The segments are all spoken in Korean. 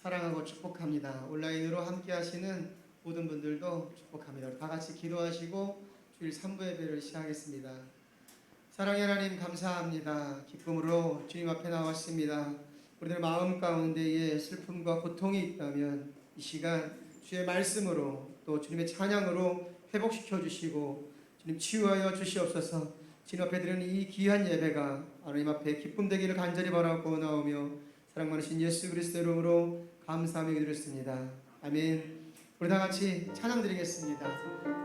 사랑하고 축복합니다. 온라인으로 함께 하시는 모든 분들도 축복합니다. 다 같이 기도하시고 주일 3부 예배를 시작하겠습니다. 사랑의 하나님 감사합니다. 기쁨으로 주님 앞에 나왔습니다. 우리들 마음 가운데에 슬픔과 고통이 있다면 이 시간 주의 말씀으로 또 주님의 찬양으로 회복시켜 주시고 주님 치유하여 주시옵소서. 주님 앞에 드리는 이 귀한 예배가 하나님 앞에 기쁨 되기를 간절히 바라고 나오며 사랑 많으신 예수 그리스도 이름으로 감사하며 기도했습니다. 아멘. 우리 다 같이 찬양 드리겠습니다.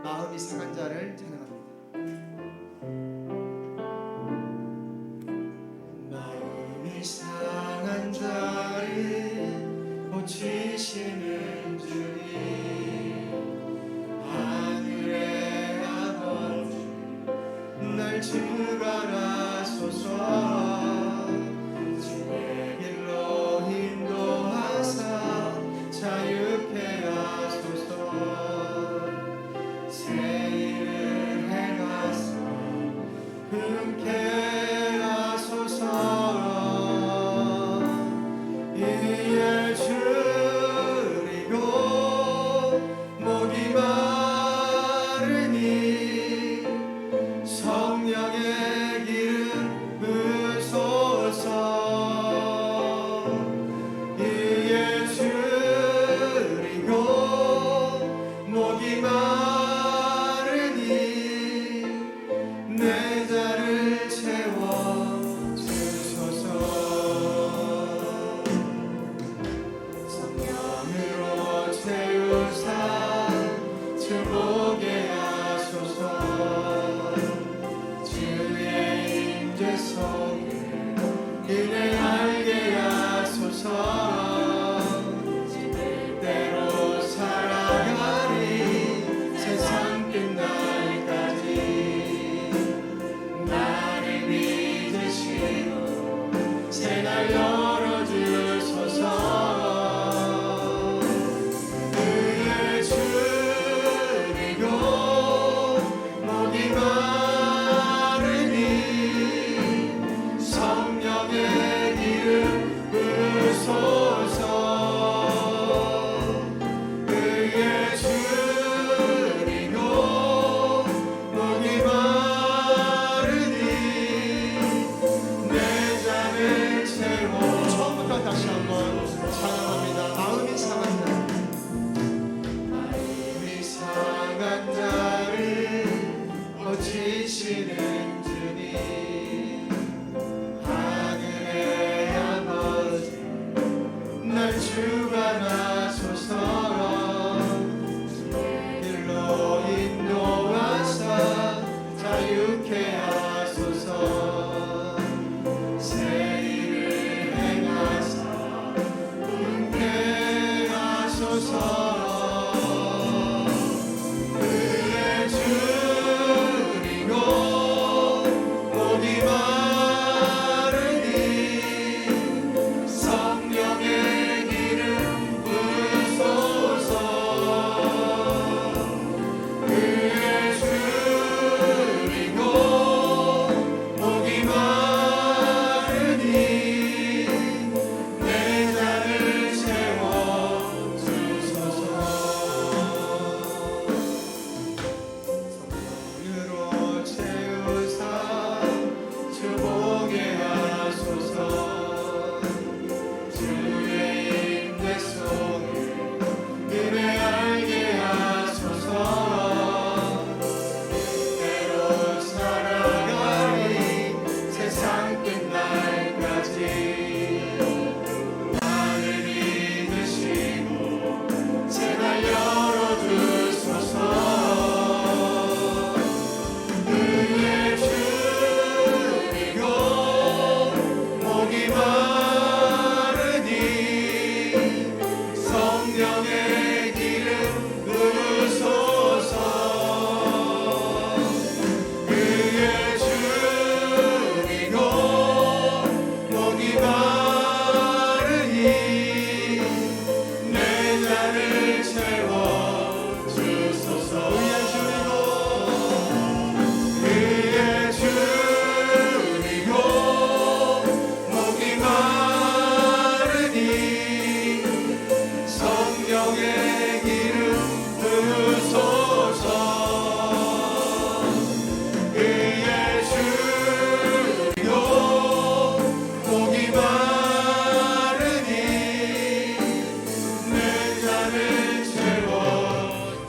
마음이 상한 자를 찬양합니다. 마음이 상한 자를 고치시는 주님, 하늘의 아버지 날 주관하소서. 주의 길로 인도하사 자유케 하소서. 새 일을 행하사 금케 하소서. 이에 줄이고 목이 마르니 성령의 목마르니 내 잔을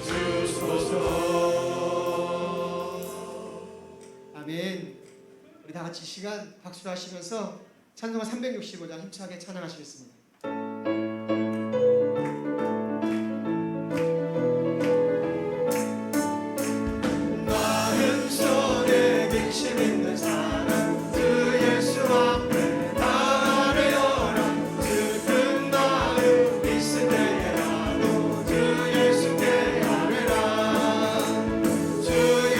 채워주소서. 아멘. 우리 다 같이 시간 박수로 하시면서 찬송가 365장 힘차게 찬양하시겠습니다. 마음속에 근심 있는 사람 주 예수 앞에 나아뢰어라. 슬픈 마음 있을 때에라도 주 예수께 아뢰라. 주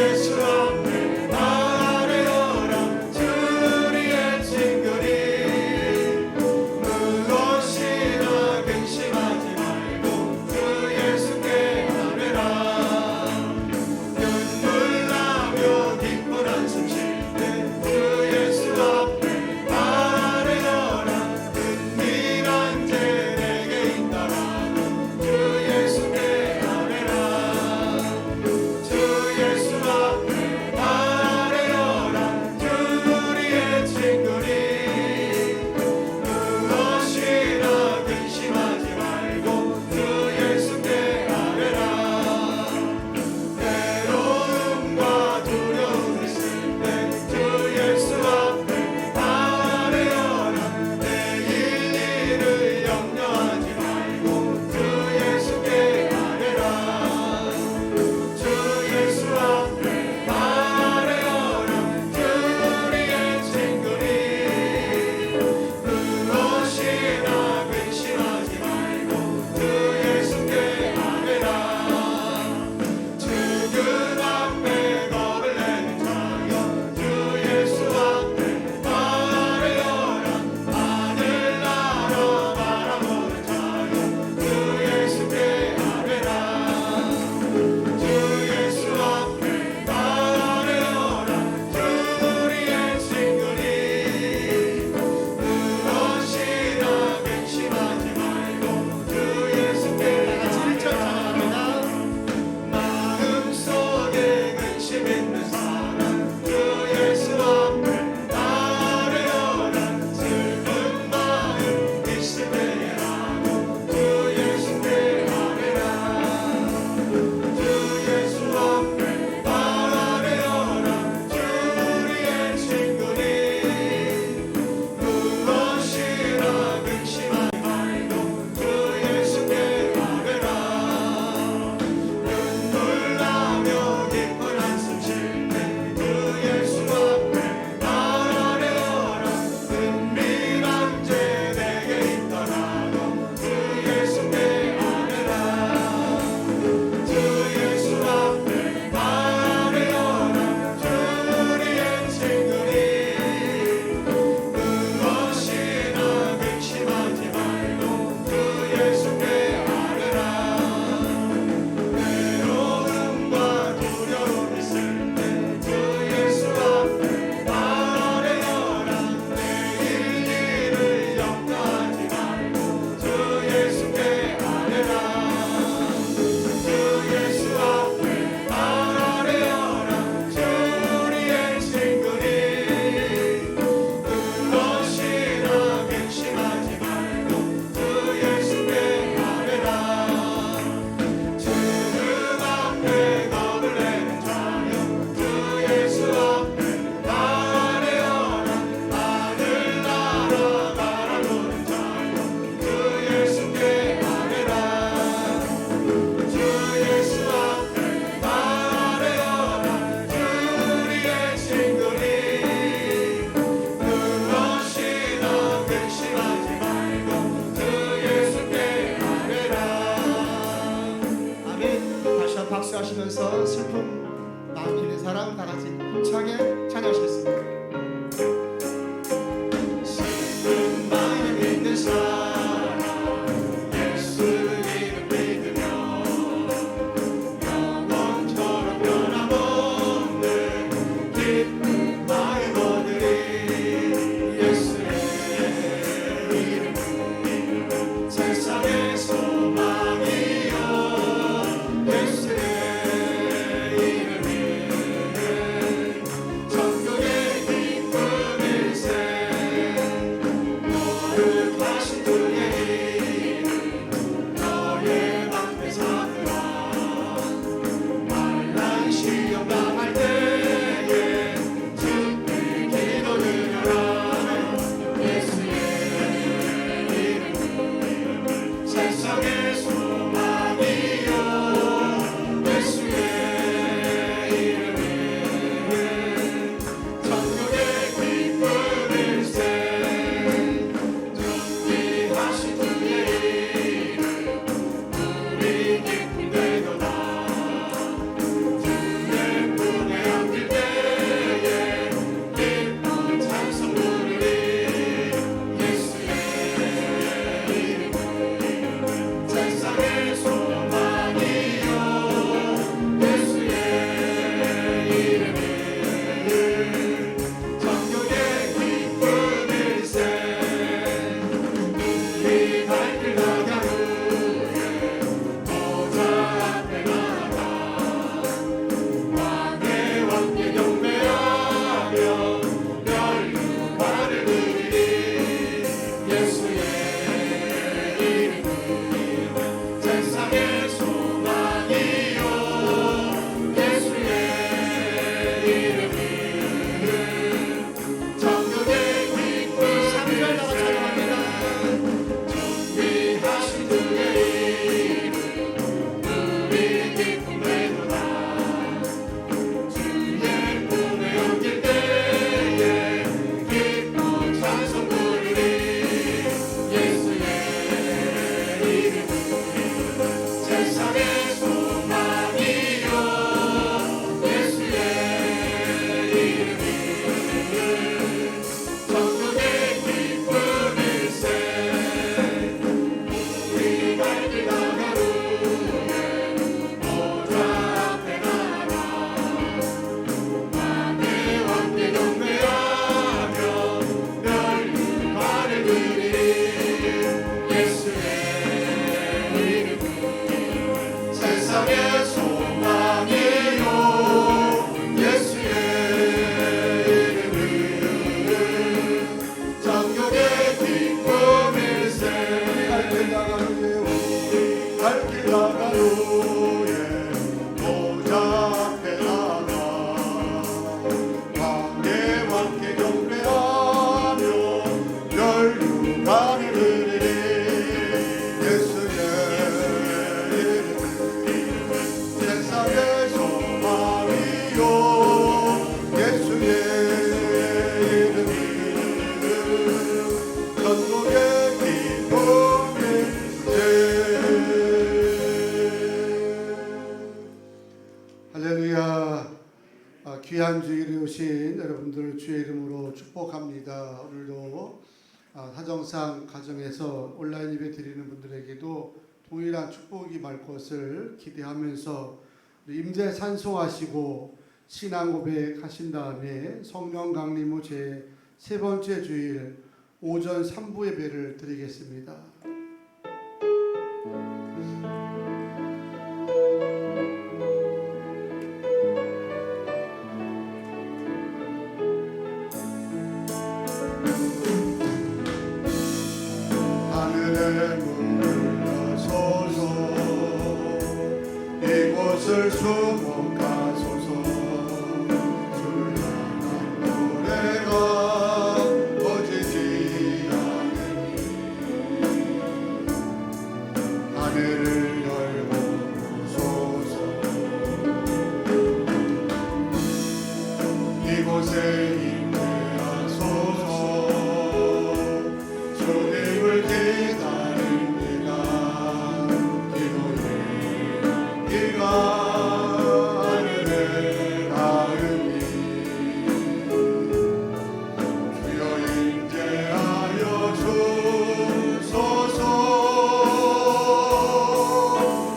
예수 앞에 나아뢰어라. 주 우리의 친구니 무엇이나 근심하지 말고 주 예수께 아뢰라. 눈물 나며 기쁜 한숨 쉴 때 주 예수 앞에 아뢰어라. 은밀한 죄 내게 있더라도 주 예수께 아뢰라. 주 예수 앞에 아뢰어라. 주 우리의 친구니 무엇이나 근심하지 말고 주 예수께 아뢰라. 괴로움과 두려움 있을 때 주 예수 앞에 아뢰어라. 내일 일을 염려하지 말고 주 예수께 아뢰라. 주 예수 앞에 아뢰어라. 주 우리의 친구니 무엇이나 근심하지 말고 주 예수께 아뢰라. 죽음 앞에 겁을 내는 자여 주 예수 앞에 아뢰어라. 하늘 나라 바라보는 자여 주 예수께 아뢰라. 주 예수 앞에 아뢰어라. 주 우리의 친구니 무엇이나 근심하지 말고 주 예수께 같이 1절 찬양합니다. 마음속에 근심 있는 사람 주 예수 앞에 아뢰어라. 슬픈 마음 있을 때에라도 주 예수께 아뢰라. 주 예수 앞에 아뢰어라. 주 우리의 친구니 무엇이나 근심하지 말고 주 예수께 아뢰라. 눈물 나며 기쁜 한숨 쉴 때 주 예수 앞에 아뢰어라. 은밀한 죄 내게 있더라도 주 예수께 아뢰라. 주 예수 앞에 아뢰어라. 주 우리의 친구니 무엇이나 근심하지 말고 주 예수께 아뢰라. 괴로움과 두려움 있을 때 주 예수 앞에 아뢰어라. 내일 일을 염려하지 말고 주 예수께 아뢰라. 주 예수 앞에 아뢰어라. 주 우리의 친구니 무엇이나 근심하지 말고 주 예수께 아뢰라. 죽음 앞에 겁을 내는 자여 주 예수 앞에 아뢰어라. 하늘 나라 바라보는 자여 주 예수께 아뢰라. 주 예수 앞에 아뢰어라. 주 우리의 친구니 무엇이나 근심하지 말고 주 예수께 아뢰라. 아멘. 다시 한번 박수하시면서 슬픔 마음 있는 사람 다 같이 힘차게 찬양하시겠습니다. 슬픈 마음 있는 사람 예수 이름 믿으며 영원처럼 변함없는 기쁜 마음 얻으리. 예수의 이름 믿으며 세상의 소망이여. 예수의 이름 믿으며 천국의 길 전국의 기쁨일세. 할렐루야. 귀한 주일에 오신 여러분들을 주의 이름으로 축복합니다. 오늘도 사정상 가정에서 온라인 예배 드리는 분들에게도 동일한 축복이 말 것을 기대하면서 임재 찬송하시고 신앙 고백하신 다음에 성령 강림 후 제 세 번째 주일 오전 3부 예배를 드리겠습니다. 하늘의 문을 여소서 이곳을 수목하소서. 주를 향한 노래가 꺼지지 않으니 하늘을 열고 보소서. 이곳에 임재하소서. 주님을 기다립니다. 기도의 비가 하늘에 닿으니 주여 임재하여 주소서.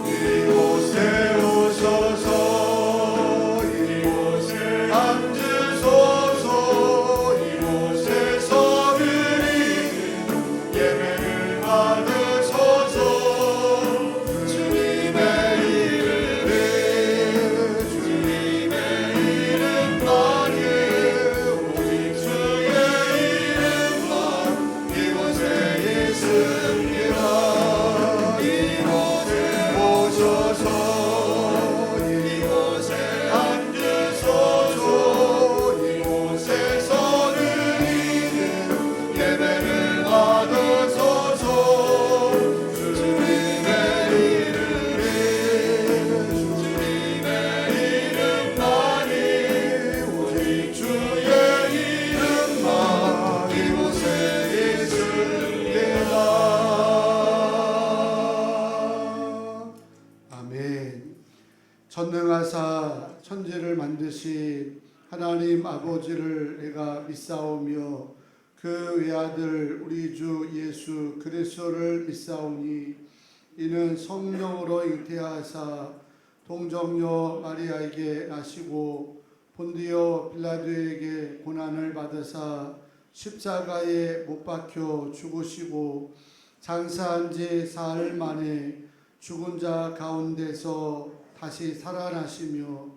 이곳에 오소서. 이곳에 앉으소서. 이곳에서 예배를 받으소서. 주님의 이름에 주님의 이름만이 오직 주의 이름만 이곳에 있습니다. 이곳에 오셔서 이곳에 앉으소서. 이곳에서 드리는 예배를 받으소서. 주님의 이름에 주님의 이름만이 오직 주의 이름만 이곳에 있습니다. 아멘. 전능하사 천지를 만드신 하나님 아버지를 내가 믿사오며 그 외아들 우리 주 예수 그리스도를 믿사오니 이는 성령으로 잉태하사 동정녀 마리아에게 나시고 본디오 빌라도에게 고난을 받으사 십자가에 못 박혀 죽으시고 장사한 지 사흘 만에 죽은 자 가운데서 다시 살아나시며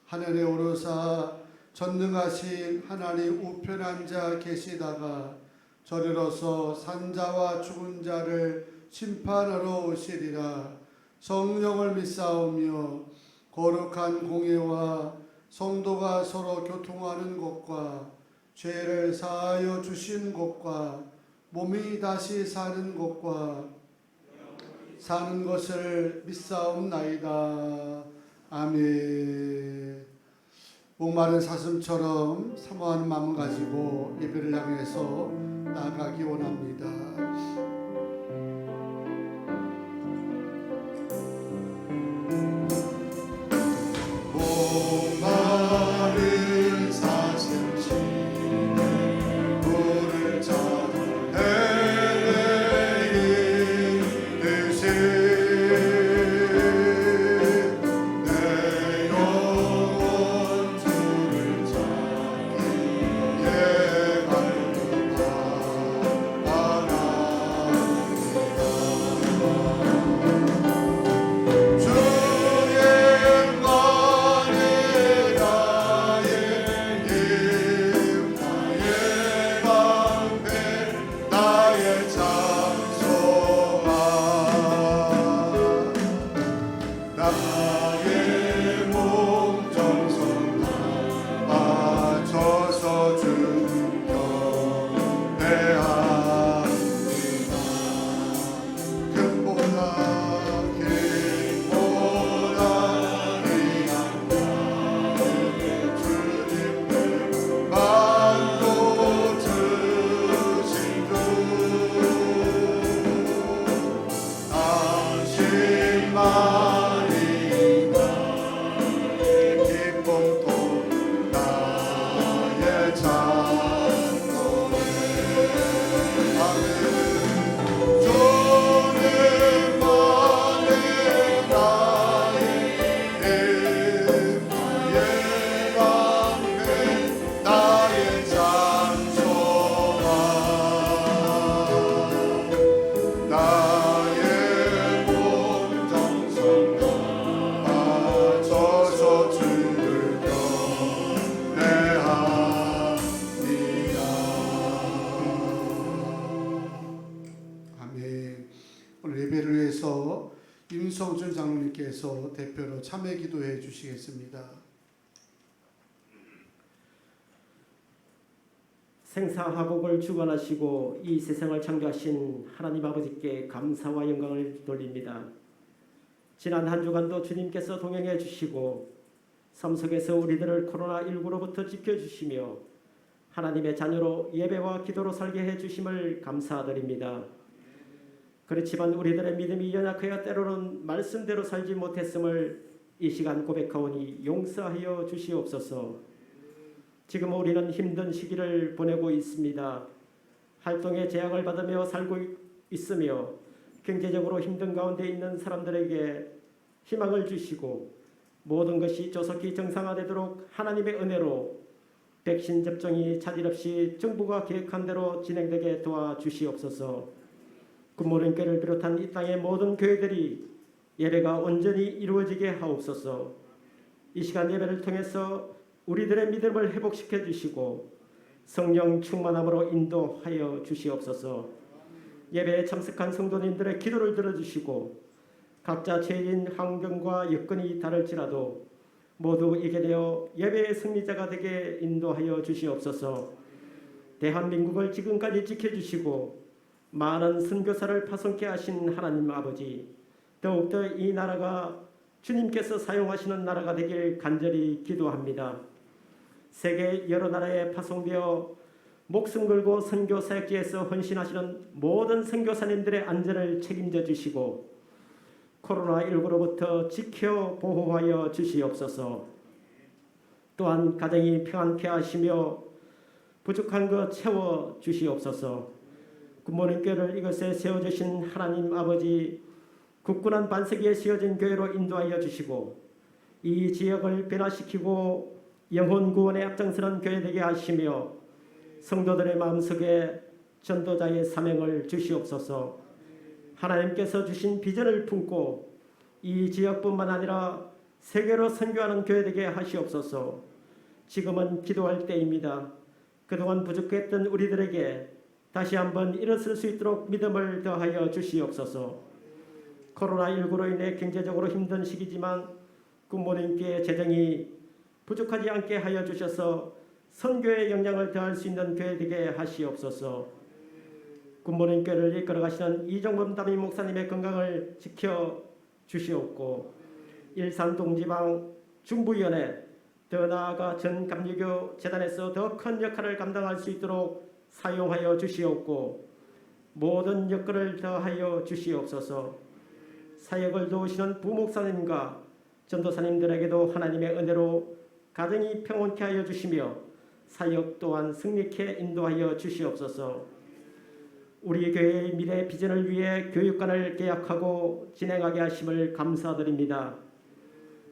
하늘에 오르사 전능하신 하나님 우편 앉아 계시다가 저리로서 산자와 죽은 자를 심판하러 오시리라. 성령을 믿사오며 거룩한 공예와 성도가 서로 교통하는 것과 죄를 사하여 주신 것과 몸이 다시 사는 것과 사는 것을 믿사옵나이다. 아멘. 목마른 사슴처럼 사모하는 마음을 가지고 예배를 향해서 나아가기 원합니다. 목마른 사슴치네 물을 찾아 헤매이듯이 내 영혼 주를 찾기에 갈급하나 오늘 예배를 위해서 임성준 장로님께서 대표로 참회 기도해 주시겠습니다. 생사화복을 주관하시고 이 세상을 창조하신 하나님 아버지께 감사와 영광을 돌립니다. 지난 한 주간도 주님께서 동행해 주시고 삶 속에서 우리들을 코로나19로부터 지켜주시며 하나님의 자녀로 예배와 기도로 살게 해주심을 감사드립니다. 그렇지만 우리들의 믿음이 연약하여 때로는 말씀대로 살지 못했음을 이 시간 고백하오니 용서하여 주시옵소서. 지금 우리는 힘든 시기를 보내고 있습니다. 활동에 제약을 받으며 살고 있으며 경제적으로 힘든 가운데 있는 사람들에게 희망을 주시고 모든 것이 조속히 정상화되도록 하나님의 은혜로 백신 접종이 차질 없이 정부가 계획한 대로 진행되게 도와주시옵소서. 굿모닝 교회를 비롯한 이 땅의 모든 교회들이 예배가 온전히 이루어지게 하옵소서. 이 시간 예배를 통해서 우리들의 믿음을 회복시켜 주시고 성령 충만함으로 인도하여 주시옵소서. 예배에 참석한 성도님들의 기도를 들어주시고 각자 처해진 환경과 여건이 다를지라도 모두 이겨내어 예배의 승리자가 되게 인도하여 주시옵소서. 대한민국을 지금까지 지켜주시고 많은 선교사를 파송케 하신 하나님 아버지, 더욱더 이 나라가 주님께서 사용하시는 나라가 되길 간절히 기도합니다. 세계 여러 나라에 파송되어 목숨 걸고 선교 사역지에서 헌신하시는 모든 선교사님들의 안전을 책임져 주시고 코로나19로부터 지켜 보호하여 주시옵소서. 또한 가정이 평안케 하시며 부족한 것 채워 주시옵소서. 굿모닝 교회를 이것에 세워주신 하나님 아버지, 굳건한 반석 위에 세워진 교회로 인도하여 주시고 이 지역을 변화시키고 영혼 구원에 앞장서는 교회 되게 하시며 성도들의 마음속에 전도자의 사명을 주시옵소서. 하나님께서 주신 비전을 품고 이 지역뿐만 아니라 세계로 선교하는 교회 되게 하시옵소서. 지금은 기도할 때입니다. 그동안 부족했던 우리들에게 다시 한번 일어설 수 있도록 믿음을 더하여 주시옵소서. 코로나19로 인해 경제적으로 힘든 시기지만 굿모닝교회 재정이 부족하지 않게 하여 주셔서 선교의 영향을 더할 수 있는 교회 되게 하시옵소서. 굿모닝교회를 이끌어가시는 이종범 담임 목사님의 건강을 지켜 주시옵고 일산동지방 중부위원회 더 나아가 전 감리교 재단에서 더 큰 역할을 감당할 수 있도록 사용하여 주시옵고 모든 역할을 더하여 주시옵소서. 사역을 도우시는 부목사님과 전도사님들에게도 하나님의 은혜로 가정이 평온케 하여 주시며 사역 또한 승리케 인도하여 주시옵소서. 우리 교회의 미래 비전을 위해 교육관을 계약하고 진행하게 하심을 감사드립니다.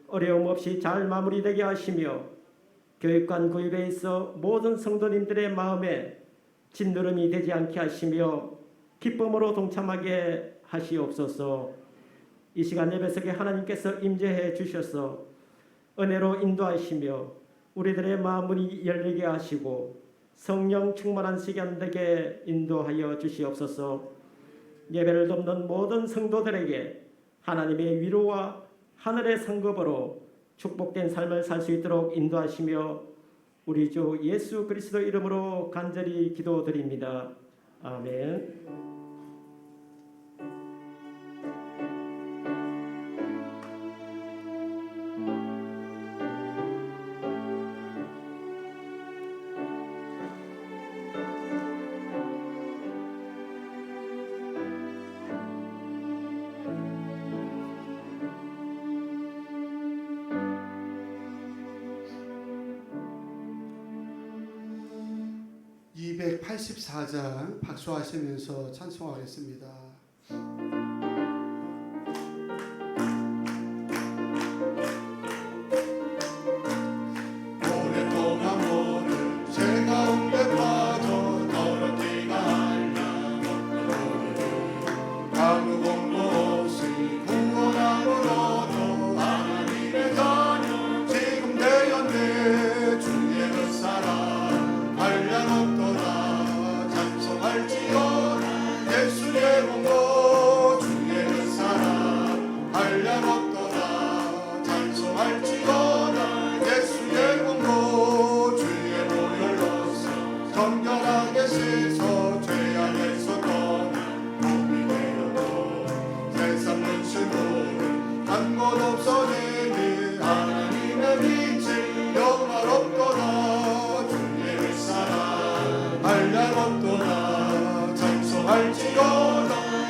어려움 없이 잘 마무리되게 하시며 교육관 구입에 있어 모든 성도님들의 마음에 진노름이 되지 않게 하시며 기쁨으로 동참하게 하시옵소서. 이 시간 예배석에 하나님께서 임재해 주셔서 은혜로 인도하시며 우리들의 마음문이 열리게 하시고 성령 충만한 시간 되게 인도하여 주시옵소서. 예배를 돕는 모든 성도들에게 하나님의 위로와 하늘의 상급으로 축복된 삶을 살 수 있도록 인도하시며 우리 주 예수 그리스도 이름으로 간절히 기도드립니다. 아멘. (284장) 박수하시면서 찬송하겠습니다. 오랫동안 모든 죄 가운데 빠져 더럽기가 하려고 아무 공로 없이 구원함으로도 하나님의 자녀 지금 되었네. 주의 그 사랑 한량 없도다 찬송할지어다. 예수의 공로 주의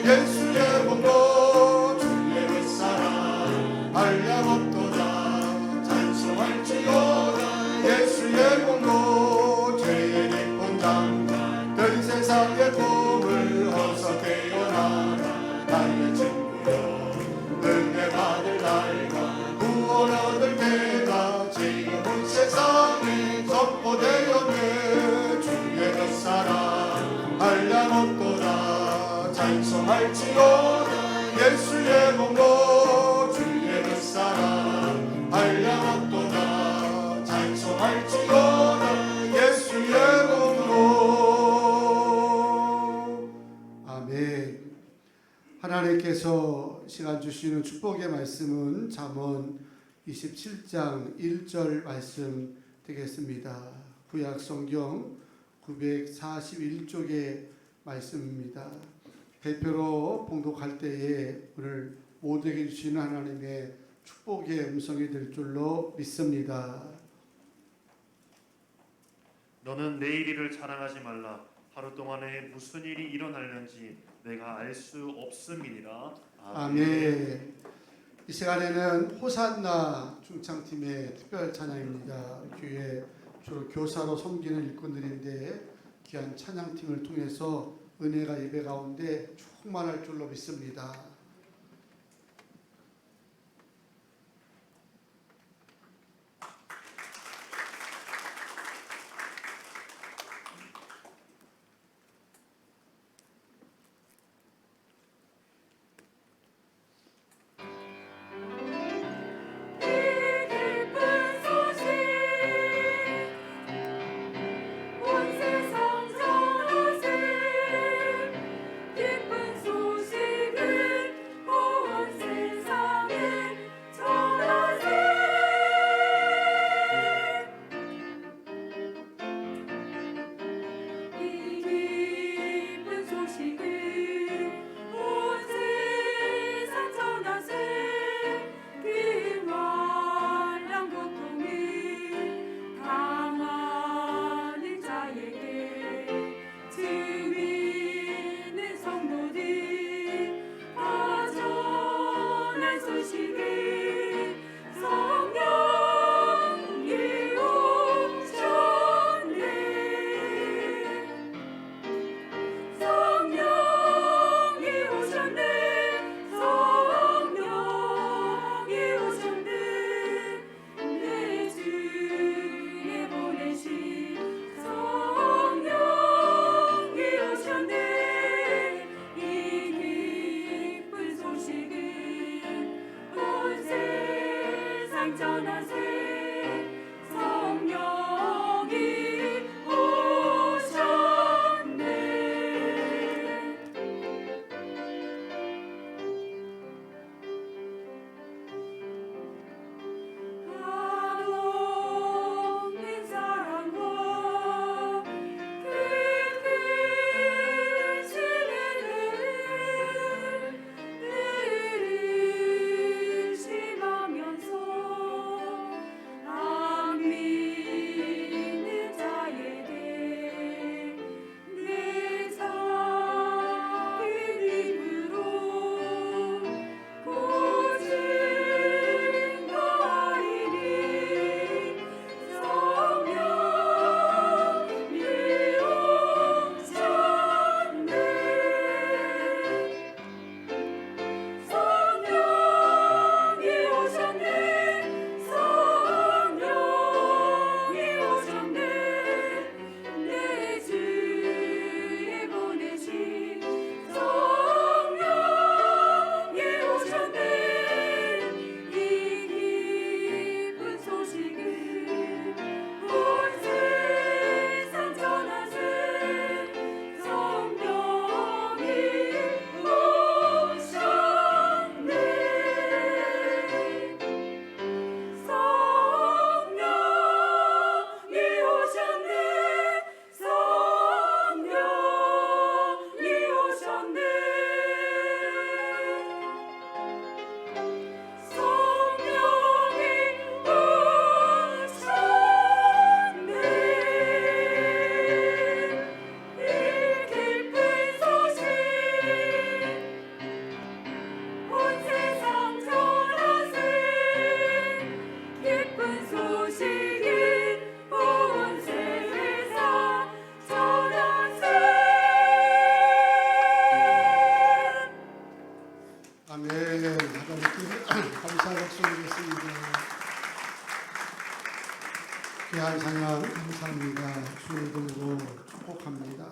예수의 공로 주의 햇사랑 한량없도다 찬송할지어다 예수의 공로 죄의 깊은 장관 된 세상의 꿈을 어서 깨어나라 나의 친구여 은혜 받을 날과 구원 얻을 때가 지금은 세상에 선포되었네 주의 햇사랑 한량없도다 찬송할지어다 예수의 공로 주의 햇사랑 한량없도다 찬송할지어다 예수의 공로. 아멘. 하나님께서 시간 주시는 축복의 말씀은 잠언 27장 1절 말씀 되겠습니다. 구약 성경 941쪽의 말씀입니다. 대표로 봉독할 때에 오늘 모두에게 주시는 하나님의 축복의 음성이 될 줄로 믿습니다. 너는 내일 일을 자랑하지 말라. 하루 동안에 무슨 일이 일어날는지 내가 알 수 없음이니라. 아멘. 이 시간에는 호산나 중창팀의 특별 찬양입니다. 교회 주로 교사로 섬기는 일꾼들인데 귀한 찬양팀을 통해서 은혜가 예배 가운데 충만할 줄로 믿습니다. 아멘. 하나님께 감사의 박수 드리겠습니다. 귀한 찬양 감사합니다. 주의 들고 축복합니다.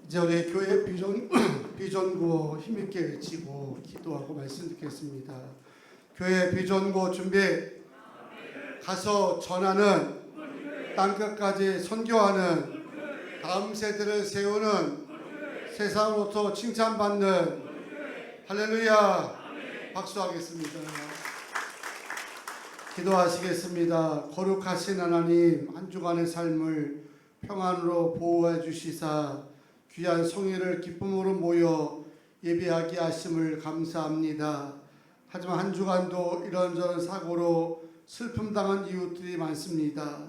이제 우리 교회 비전구 힘있게 외치고 기도하고 말씀 듣겠습니다. 교회 비전구 준비. 가서 전하는, 땅끝까지 선교하는, 다음 세대를 세우는, 세상으로부터 칭찬받는, 할렐루야. 박수하겠습니다. 기도하시겠습니다. 거룩하신 하나님, 한 주간의 삶을 평안으로 보호해 주시사 귀한 성회를 기쁨으로 모여 예배하게 하심을 감사합니다. 하지만 한 주간도 이런저런 사고로 슬픔 당한 이웃들이 많습니다.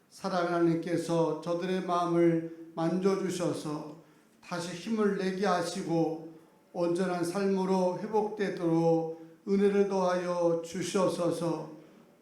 사랑하는 하나님께서 저들의 마음을 만져주셔서 다시 힘을 내게 하시고 온전한 삶으로 회복되도록 은혜를 더하여 주시옵소서.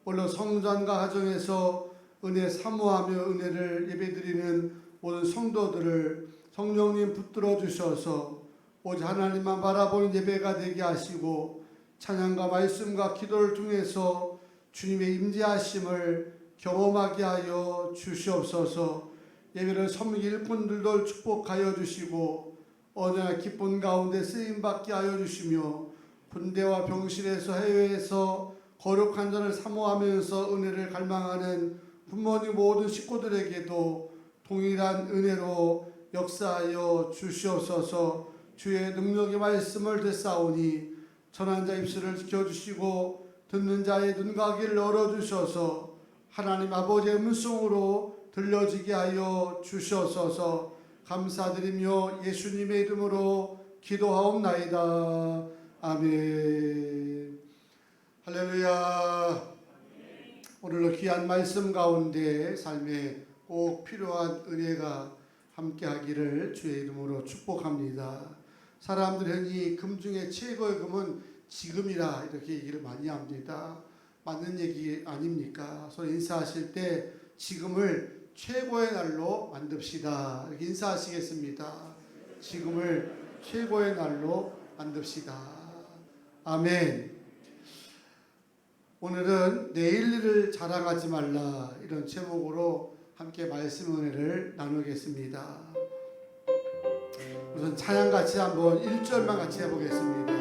물론 성전과 가정에서 은혜 사모하며 은혜를 예배드리는 모든 성도들을 성령님 붙들어 주셔서 오직 하나님만 바라보는 예배가 되게 하시고 찬양과 말씀과 기도를 통해서 주님의 임재하심을 경험하게 하여 주시옵소서. 예배를 섬길 일꾼들도 축복하여 주시고 언제나 기쁨 가운데 쓰임받게 하여 주시며 군대와 병실에서 해외에서 거룩한 자를 사모하면서 은혜를 갈망하는 부모님 모든 식구들에게도 동일한 은혜로 역사하여 주시옵소서. 주의 능력의 말씀을 듣사오니 전한 자 입술을 지켜주시고 듣는 자의 눈과 귀를 열어주셔서 하나님 아버지의 음성으로 들려지게 하여 주시옵소서. 감사드리며 예수님의 이름으로 기도하옵나이다. 아멘. 할렐루야. 오늘도 귀한 말씀 가운데 삶에 꼭 필요한 은혜가 함께하기를 주의 이름으로 축복합니다. 사람들은 흔히 금 중에 최고의 금은 지금이라 이렇게 얘기를 많이 합니다. 맞는 얘기 아닙니까? 서로 인사하실 때 지금을 최고의 날로 만듭시다. 이렇게 인사하시겠습니다. 지금을 최고의 날로 만듭시다. 아멘. 오늘은 내일 일을 자랑하지 말라 이런 제목으로 함께 말씀 은혜를 나누겠습니다. 우선 찬양 같이 한번 1절만 같이 해보겠습니다.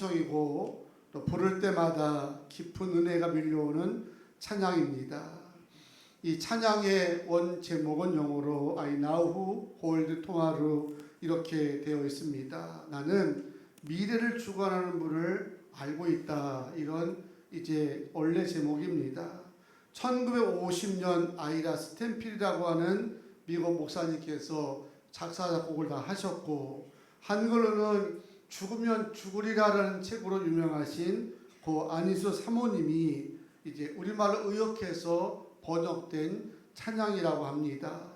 찬송이고 또 부를 때마다 깊은 은혜가 밀려오는 찬양입니다. 이 찬양의 원 제목은 영어로 I now who hold tomorrow 이렇게 되어 있습니다. 나는 미래를 주관하는 분을 알고 있다. 이런 이제 원래 제목입니다. 1950년 아이라 스탠필이라고 하는 미국 목사님께서 작사 작곡을 다 하셨고 한글로는 죽으면 죽으리라라는 책으로 유명하신 고 안희수 사모님이 이제 우리말로 의역해서 번역된 찬양이라고 합니다.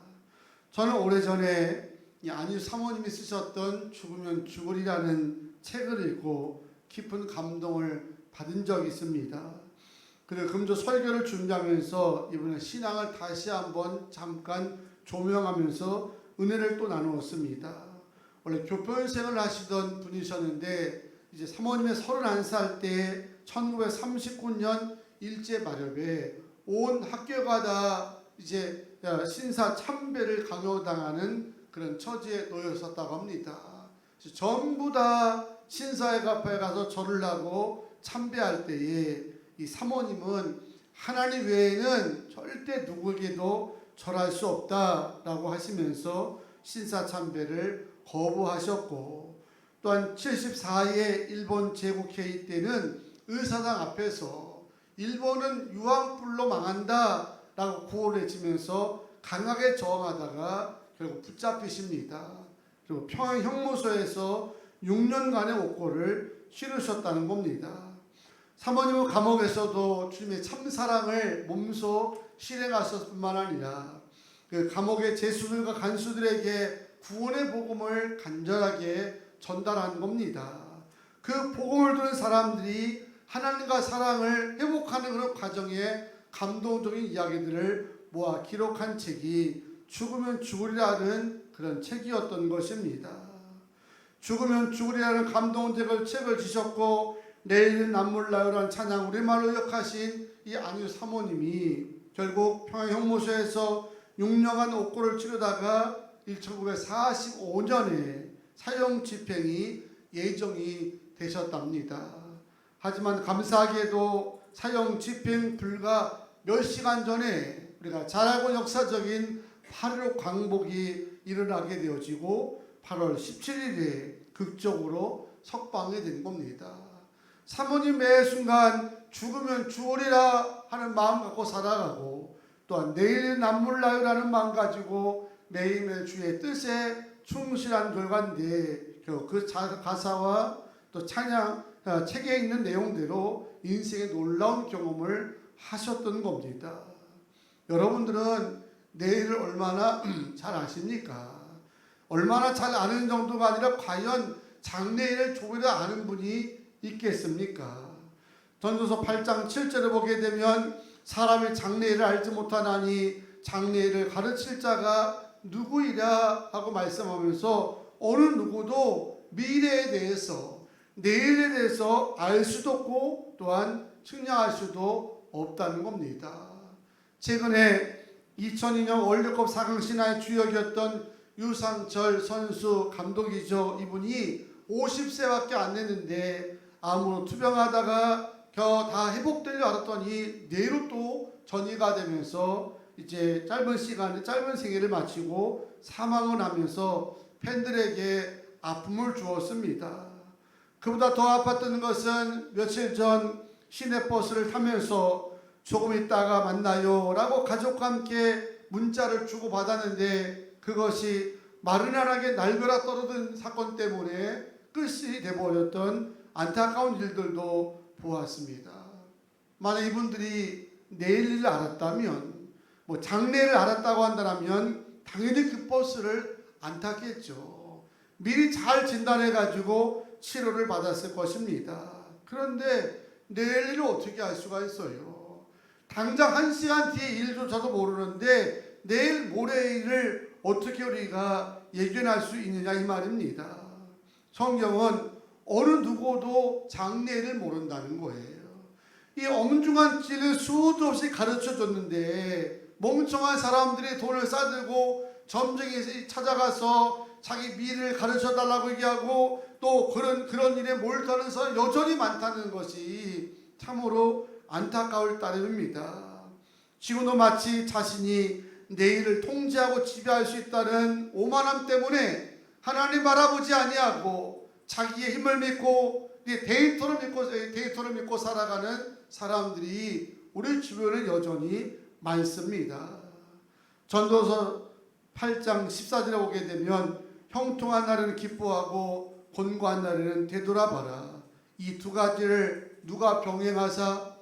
저는 오래전에 이 안희수 사모님이 쓰셨던 죽으면 죽으리라는 책을 읽고 깊은 감동을 받은 적이 있습니다. 그리고 금주 설교를 준비하면서 이번에 신앙을 다시 한번 잠깐 조명하면서 은혜를 또 나누었습니다. 원래 교포연생을 하시던 분이셨는데 이제 사모님의 31살 때 1939년 일제 마렵에 온 학교가 다 이제 신사 참배를 강요당하는 그런 처지에 놓였었다고 합니다. 전부 다 신사의 앞에 가서 절을 하고 참배할 때에 이 사모님은 하나님 외에는 절대 누구에게도 절할 수 없다라고 하시면서 신사 참배를 거부하셨고, 또한 74회 일본 제국회의 때는 의사당 앞에서 일본은 유황불로 망한다라고 구호를 외치면서 강하게 저항하다가 결국 붙잡히십니다. 그리고 평양 형무소에서 6년간의 옥고를 치르셨다는 겁니다. 사모님은 감옥에서도 주님의 참사랑을 몸소 실행하셨을 뿐만 아니라 그 감옥의 죄수들과 간수들에게 구원의 복음을 간절하게 전달한 겁니다. 그 복음을 들은 사람들이 하나님과 사랑을 회복하는 그런 과정에 감동적인 이야기들을 모아 기록한 책이 죽으면 죽으리라는 그런 책이었던 것입니다. 죽으면 죽으리라는 감동적인 책을 지셨고 내일은 남몰라요라는 찬양 우리말로 역하신 이 안유 사모님이 결국 평양 형무소에서 6년간 옥고를 치르다가 1945년에 사형 집행이 예정이 되셨답니다. 하지만 감사하게도 사형 집행 불과 몇 시간 전에 우리가 잘 알고 역사적인 8.15 광복이 일어나게 되어지고 8월 17일에 극적으로 석방이 된 겁니다. 사모님 매 순간 죽으면 죽으리라 하는 마음 갖고 살아가고, 또한 내일은 남몰라요라는 마음 가지고 매일매일 주의 뜻에 충실한 결과인데 그 가사와 또 찬양 책에 있는 내용대로 인생의 놀라운 경험을 하셨던 겁니다. 여러분들은 내일을 얼마나 잘 아십니까? 얼마나 잘 아는 정도가 아니라 과연 장래일을 조금 아는 분이 있겠습니까? 전도서 8장 7절을 보게 되면 사람의 장래일을 알지 못하나니 장래일을 가르칠 자가 누구이랴 하고 말씀하면서 어느 누구도 미래에 대해서 내일에 대해서 알 수도 없고 또한 측량할 수도 없다는 겁니다. 최근에 2002년 월드컵 4강 신화의 주역이었던 유상철 선수 감독이죠. 이분이 50세밖에 안 됐는데 암으로 투병하다가 겨우 다 회복될 줄 알았더니 뇌로 또 전이가 되면서 이제 짧은 시간에 짧은 생애를 마치고 사망을 하면서 팬들에게 아픔을 주었습니다. 그보다 더 아팠던 것은 며칠 전 시내버스를 타면서 조금 있다가 만나요 라고 가족과 함께 문자를 주고 받았는데 그것이 마르나라하게 날벼락 떨어진 사건 때문에 끝이 돼버렸던 안타까운 일들도 보았습니다. 만약 이분들이 내일 일을 알았다면, 장래를 알았다고 한다면 당연히 그 버스를 안 탔겠죠. 미리 잘 진단해가지고 치료를 받았을 것입니다. 그런데 내일 일을 어떻게 알 수가 있어요? 당장 1시간 뒤에 일조차도 모르는데 내일 모레 일을 어떻게 우리가 예견할 수 있느냐 이 말입니다. 성경은 어느 누구도 장래를 모른다는 거예요. 이 엄중한 진리를 수도 없이 가르쳐 줬는데 멍청한 사람들이 돈을 싸들고 점쟁이 찾아가서 자기 미래를 가르쳐 달라고 얘기하고 또 그런 일에 몰두하는 사람이 여전히 많다는 것이 참으로 안타까울 따름입니다. 지금도 마치 자신이 내일을 통제하고 지배할 수 있다는 오만함 때문에 하나님 알아보지 아니하고 자기의 힘을 믿고 데이터를 믿고 살아가는 사람들이 우리 주변에 여전히 많습니다. 전도서 8장 14절에 오게 되면 형통한 날에는 기뻐하고 곤고한 날에는 되돌아봐라. 이 두 가지를 누가 병행하사?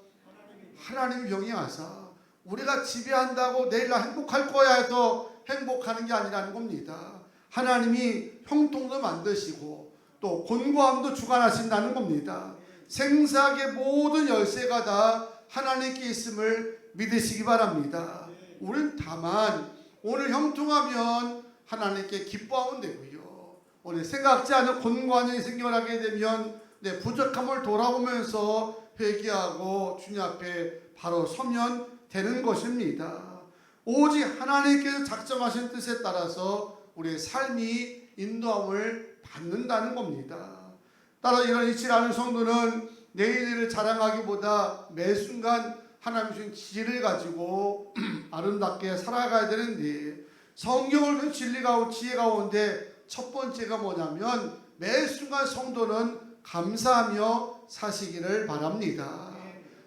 하나님이 병행하사. 우리가 지배한다고 내일 나 행복할 거야 해서 행복하는 게 아니라는 겁니다. 하나님이 형통도 만드시고 또 곤고함도 주관하신다는 겁니다. 생사의 모든 열쇠가 다 하나님께 있음을 믿으시기 바랍니다. 우린 다만 오늘 형통하면 하나님께 기뻐하면 되고요. 오늘 생각지 않은 곤고한 일이 생겨나게 되면 내 부족함을 돌아보면서 회개하고 주님 앞에 바로 서면 되는 것입니다. 오직 하나님께서 작정하신 뜻에 따라서 우리의 삶이 인도함을 받는다는 겁니다. 따라 이런 잊지 않은 성도는 내일을 자랑하기보다 매 순간 하나님 주신 지혜를 가지고 아름답게 살아가야 되는데, 성경을 그 진리가 지혜 가운데 첫 번째가 뭐냐면 매 순간 성도는 감사하며 사시기를 바랍니다.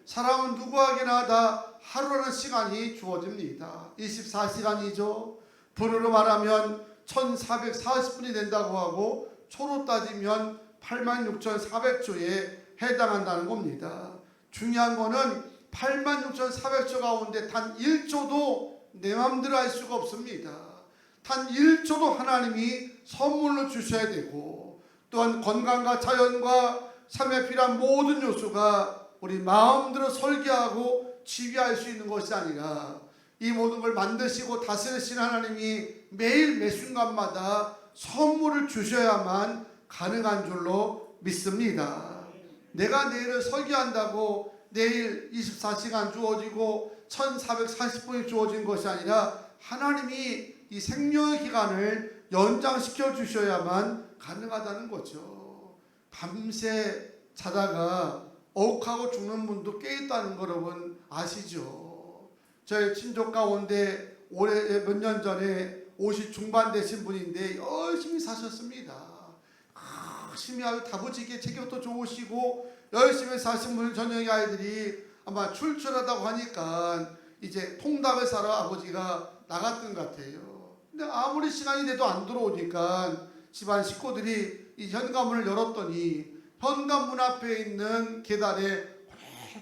사람은 누구에게나 다 하루라는 시간이 주어집니다. 24시간이죠. 분으로 말하면 1440분이 된다고 하고 초로 따지면 86,400초에 해당한다는 겁니다. 중요한 거는 86,400초 가운데 단 1초도 내 마음대로 할 수가 없습니다. 단 1초도 하나님이 선물로 주셔야 되고, 또한 건강과 자연과 삶에 필요한 모든 요소가 우리 마음대로 설계하고 지휘할 수 있는 것이 아니라 이 모든 걸 만드시고 다스리시는 하나님이 매일 매 순간마다 선물을 주셔야만 가능한 줄로 믿습니다. 내가 내일을 설계한다고 내일 24시간 주어지고 1440분이 주어진 것이 아니라 하나님이 이 생명의 기간을 연장시켜 주셔야만 가능하다는 거죠. 밤새 자다가 억하고 죽는 분도 꽤 있다는 거 여러분 아시죠? 저희 친족 가운데 올해 몇 년 전에 50 중반 되신 분인데 열심히 사셨습니다. 열심히 하고 다부지게 체격도 좋으시고 열심히 사신 분은 저녁에 아이들이 아마 출출하다고 하니까 이제 통닭을 사러 아버지가 나갔던 것 같아요. 근데 아무리 시간이 돼도 안 들어오니까 집안 식구들이 이 현관문을 열었더니 현관문 앞에 있는 계단에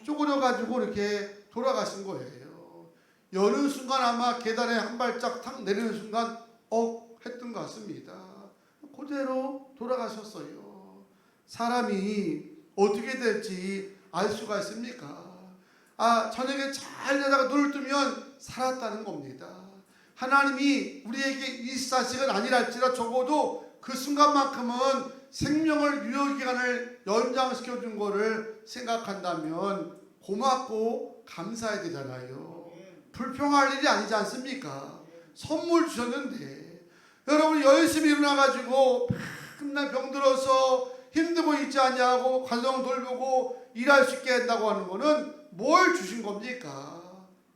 쪼그려 가지고 이렇게 돌아가신 거예요. 여는 순간 아마 계단에 한 발짝 탁 내리는 순간 했던 것 같습니다. 그대로 돌아가셨어요. 사람이 어떻게 될지 알 수가 있습니까? 저녁에 잘 자다가 눈을 뜨면 살았다는 겁니다. 하나님이 우리에게 24시간 아니랄지라 적어도 그 순간만큼은 생명을 유효기간을 연장시켜 준 거를 생각한다면 고맙고 감사해야 되잖아요. 불평할 일이 아니지 않습니까? 선물 주셨는데 여러분 열심히 일어나가지고 맨날 병들어서 힘들고 있지 않냐고 가정 돌보고 일할 수 있게 한다고 하는 거는 뭘 주신 겁니까?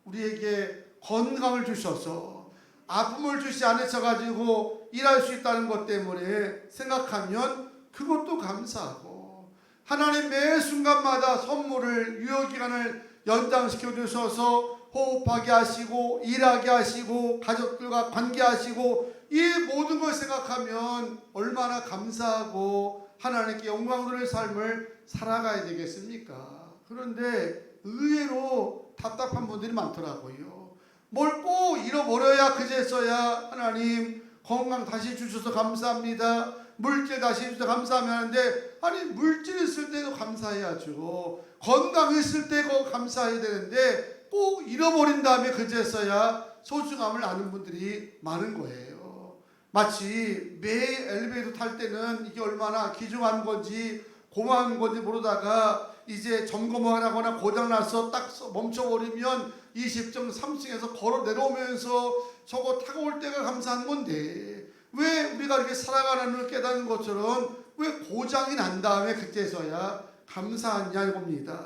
우리에게 건강을 주셔서 아픔을 주시 않으셔가지고 일할 수 있다는 것 때문에 생각하면 그것도 감사하고, 하나님 매 순간마다 선물을 유효기간을 연장시켜 주셔서 호흡하게 하시고 일하게 하시고 가족들과 관계하시고 이 모든 걸 생각하면 얼마나 감사하고 하나님께 영광 돌릴 삶을 살아가야 되겠습니까? 그런데 의외로 답답한 분들이 많더라고요. 뭘 꼭 잃어버려야 그제서야 하나님 건강 다시 주셔서 감사합니다, 물질 다시 주셔서 감사하면 하는데, 아니 물질 있을 때도 감사해야죠. 건강 있을 때도 감사해야 되는데 꼭 잃어버린 다음에 그제서야 소중함을 아는 분들이 많은 거예요. 마치 매일 엘리베이터 탈 때는 이게 얼마나 귀중한 건지 고마운 건지 모르다가 이제 점검을 하거나 고장나서 딱 멈춰버리면 20층 3층에서 걸어 내려오면서 저거 타고 올 때가 감사한 건데, 왜 우리가 이렇게 살아가는 걸 깨닫는 것처럼 왜 고장이 난 다음에 그때서야 감사하냐 이겁니다.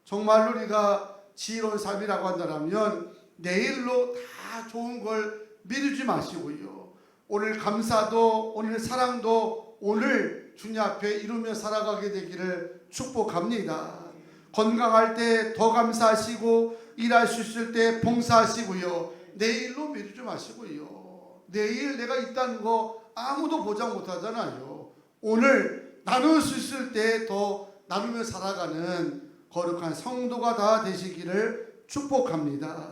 정말로 우리가 지혜로운 삶이라고 한다면 내일로 다 좋은 걸 미루지 마시고요. 오늘 감사도 오늘 사랑도 오늘 주님 앞에 이루며 살아가게 되기를 축복합니다. 건강할 때 더 감사하시고 일할 수 있을 때 봉사하시고요. 내일로 미루지 마시고요. 내일 내가 있다는 거 아무도 보장 못하잖아요. 오늘 나눌 수 있을 때 더 나누며 살아가는 거룩한 성도가 다 되시기를 축복합니다.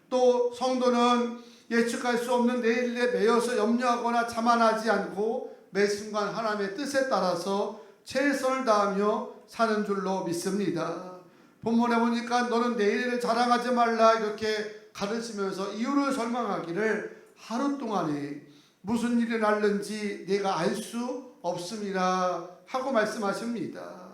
또 성도는 예측할 수 없는 내일에 매여서 염려하거나 자만하지 않고 매 순간 하나님의 뜻에 따라서 최선을 다하며 사는 줄로 믿습니다. 본문에 보니까 너는 내일을 자랑하지 말라 이렇게 가르치면서 이유를 설명하기를 하루 동안에 무슨 일이 날는지 내가 알 수 없음이라 하고 말씀하십니다.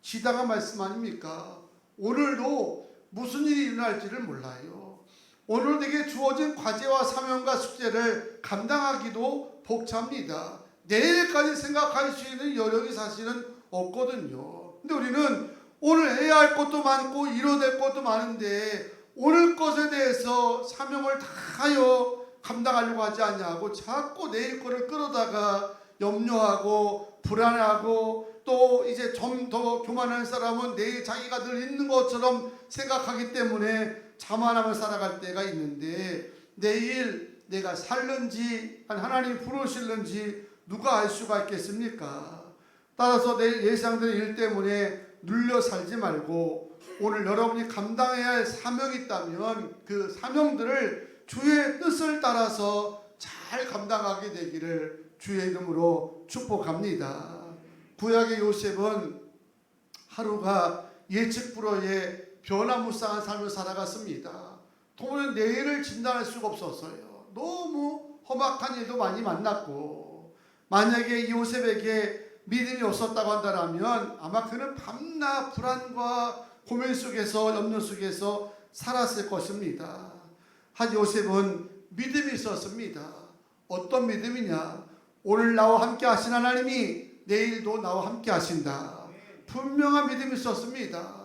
지다가 말씀 아닙니까? 오늘도 무슨 일이 일어날지를 몰라요. 오늘 내게 주어진 과제와 사명과 숙제를 감당하기도 벅찹니다. 내일까지 생각할 수 있는 여력이 사실은 없거든요. 근데 우리는 오늘 해야 할 것도 많고 이뤄야 될 것도 많은데 오늘 것에 대해서 사명을 다하여 감당하려고 하지 않냐고 자꾸 내일 거를 끌어다가 염려하고 불안하고 또 이제 좀 더 교만한 사람은 내일 자기가 늘 있는 것처럼 생각하기 때문에 자만하며 살아갈 때가 있는데 내일 내가 살는지 하나님이 부르실는지 누가 알 수가 있겠습니까? 따라서 내일 예상되는 일 때문에 눌려 살지 말고 오늘 여러분이 감당해야 할 사명이 있다면 그 사명들을 주의 뜻을 따라서 잘 감당하게 되기를 주의 이름으로 축복합니다. 구약의 요셉은 하루가 예측 불허의 변화무쌍한 삶을 살아갔습니다. 도무지 내일을 진단할 수가 없었어요. 너무 험악한 일도 많이 만났고 만약에 이 요셉에게 믿음이 없었다고 한다면 아마 그는 밤낮 불안과 고민 속에서 염려 속에서 살았을 것입니다. 한 요셉은 믿음이 있었습니다. 어떤 믿음이냐? 오늘 나와 함께 하신 하나님이 내일도 나와 함께 하신다. 분명한 믿음이 있었습니다.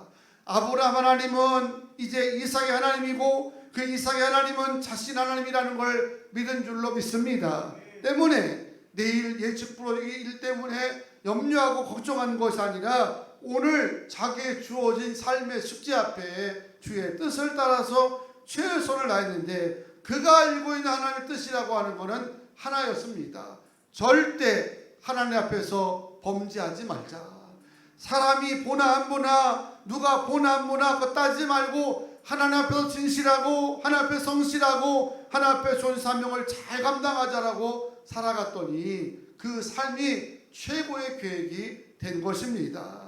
아브라함 하나님은 이제 이삭의 하나님이고 그 이삭의 하나님은 자신 하나님이라는 걸 믿은 줄로 믿습니다. 때문에 내일 예측 불허의 일 때문에 염려하고 걱정하는 것이 아니라 오늘 자기의 주어진 삶의 숙제 앞에 주의 뜻을 따라서 최선을 다했는데 그가 알고 있는 하나님의 뜻이라고 하는 것은 하나였습니다. 절대 하나님 앞에서 범죄하지 말자. 사람이 보나 안 보나 누가 보나 안 보나 그거 따지지 말고 하나님 앞에서 진실하고 하나님 앞에 성실하고 하나님 앞에 좋은 사명을 잘 감당하자라고 살아갔더니 그 삶이 최고의 계획이 된 것입니다.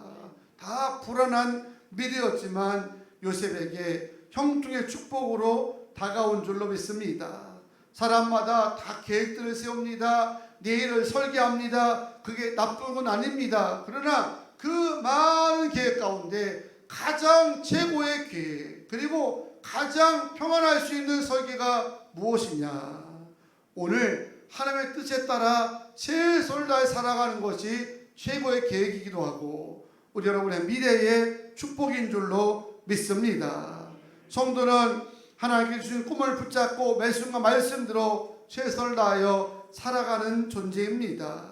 다 불안한 미래였지만 요셉에게 형통의 축복으로 다가온 줄로 믿습니다. 사람마다 다 계획들을 세웁니다. 내일을 설계합니다. 그게 나쁜 건 아닙니다. 그러나 그 많은 계획 가운데 가장 최고의 계획 그리고 가장 평안할 수 있는 설계가 무엇이냐? 오늘 하나님의 뜻에 따라 최선을 다해 살아가는 것이 최고의 계획이기도 하고 우리 여러분의 미래의 축복인 줄로 믿습니다. 성도는 하나님께 주신 꿈을 붙잡고 매 순간 말씀대로 최선을 다하여 살아가는 존재입니다.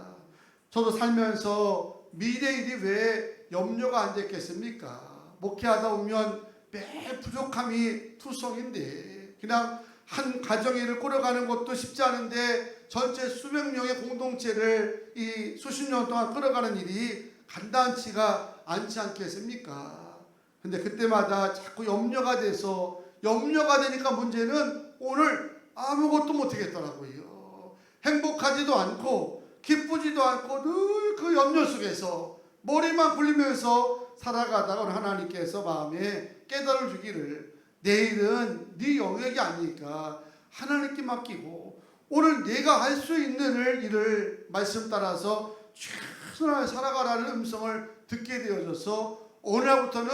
저도 살면서 미래일이 왜 염려가 안 됐겠습니까? 목회하다 보면 매일 부족함이 투성인데 그냥 한 가정일을 끌어가는 것도 쉽지 않은데 전체 수백 명의 공동체를 이 수십 년 동안 끌어가는 일이 간단치가 않지 않겠습니까? 근데 그때마다 자꾸 염려가 돼서 염려가 되니까 문제는 오늘 아무것도 못하겠더라고요. 행복하지도 않고 기쁘지도 않고 늘 그 염려 속에서 머리만 굴리면서 살아가다가 하나님께서 마음에 깨달음 주기를 내일은 네 영역이 아니니까 하나님께 맡기고 오늘 내가 할 수 있는 일을 말씀 따라서 최선을 살아가라는 음성을 듣게 되어져서 오늘부터는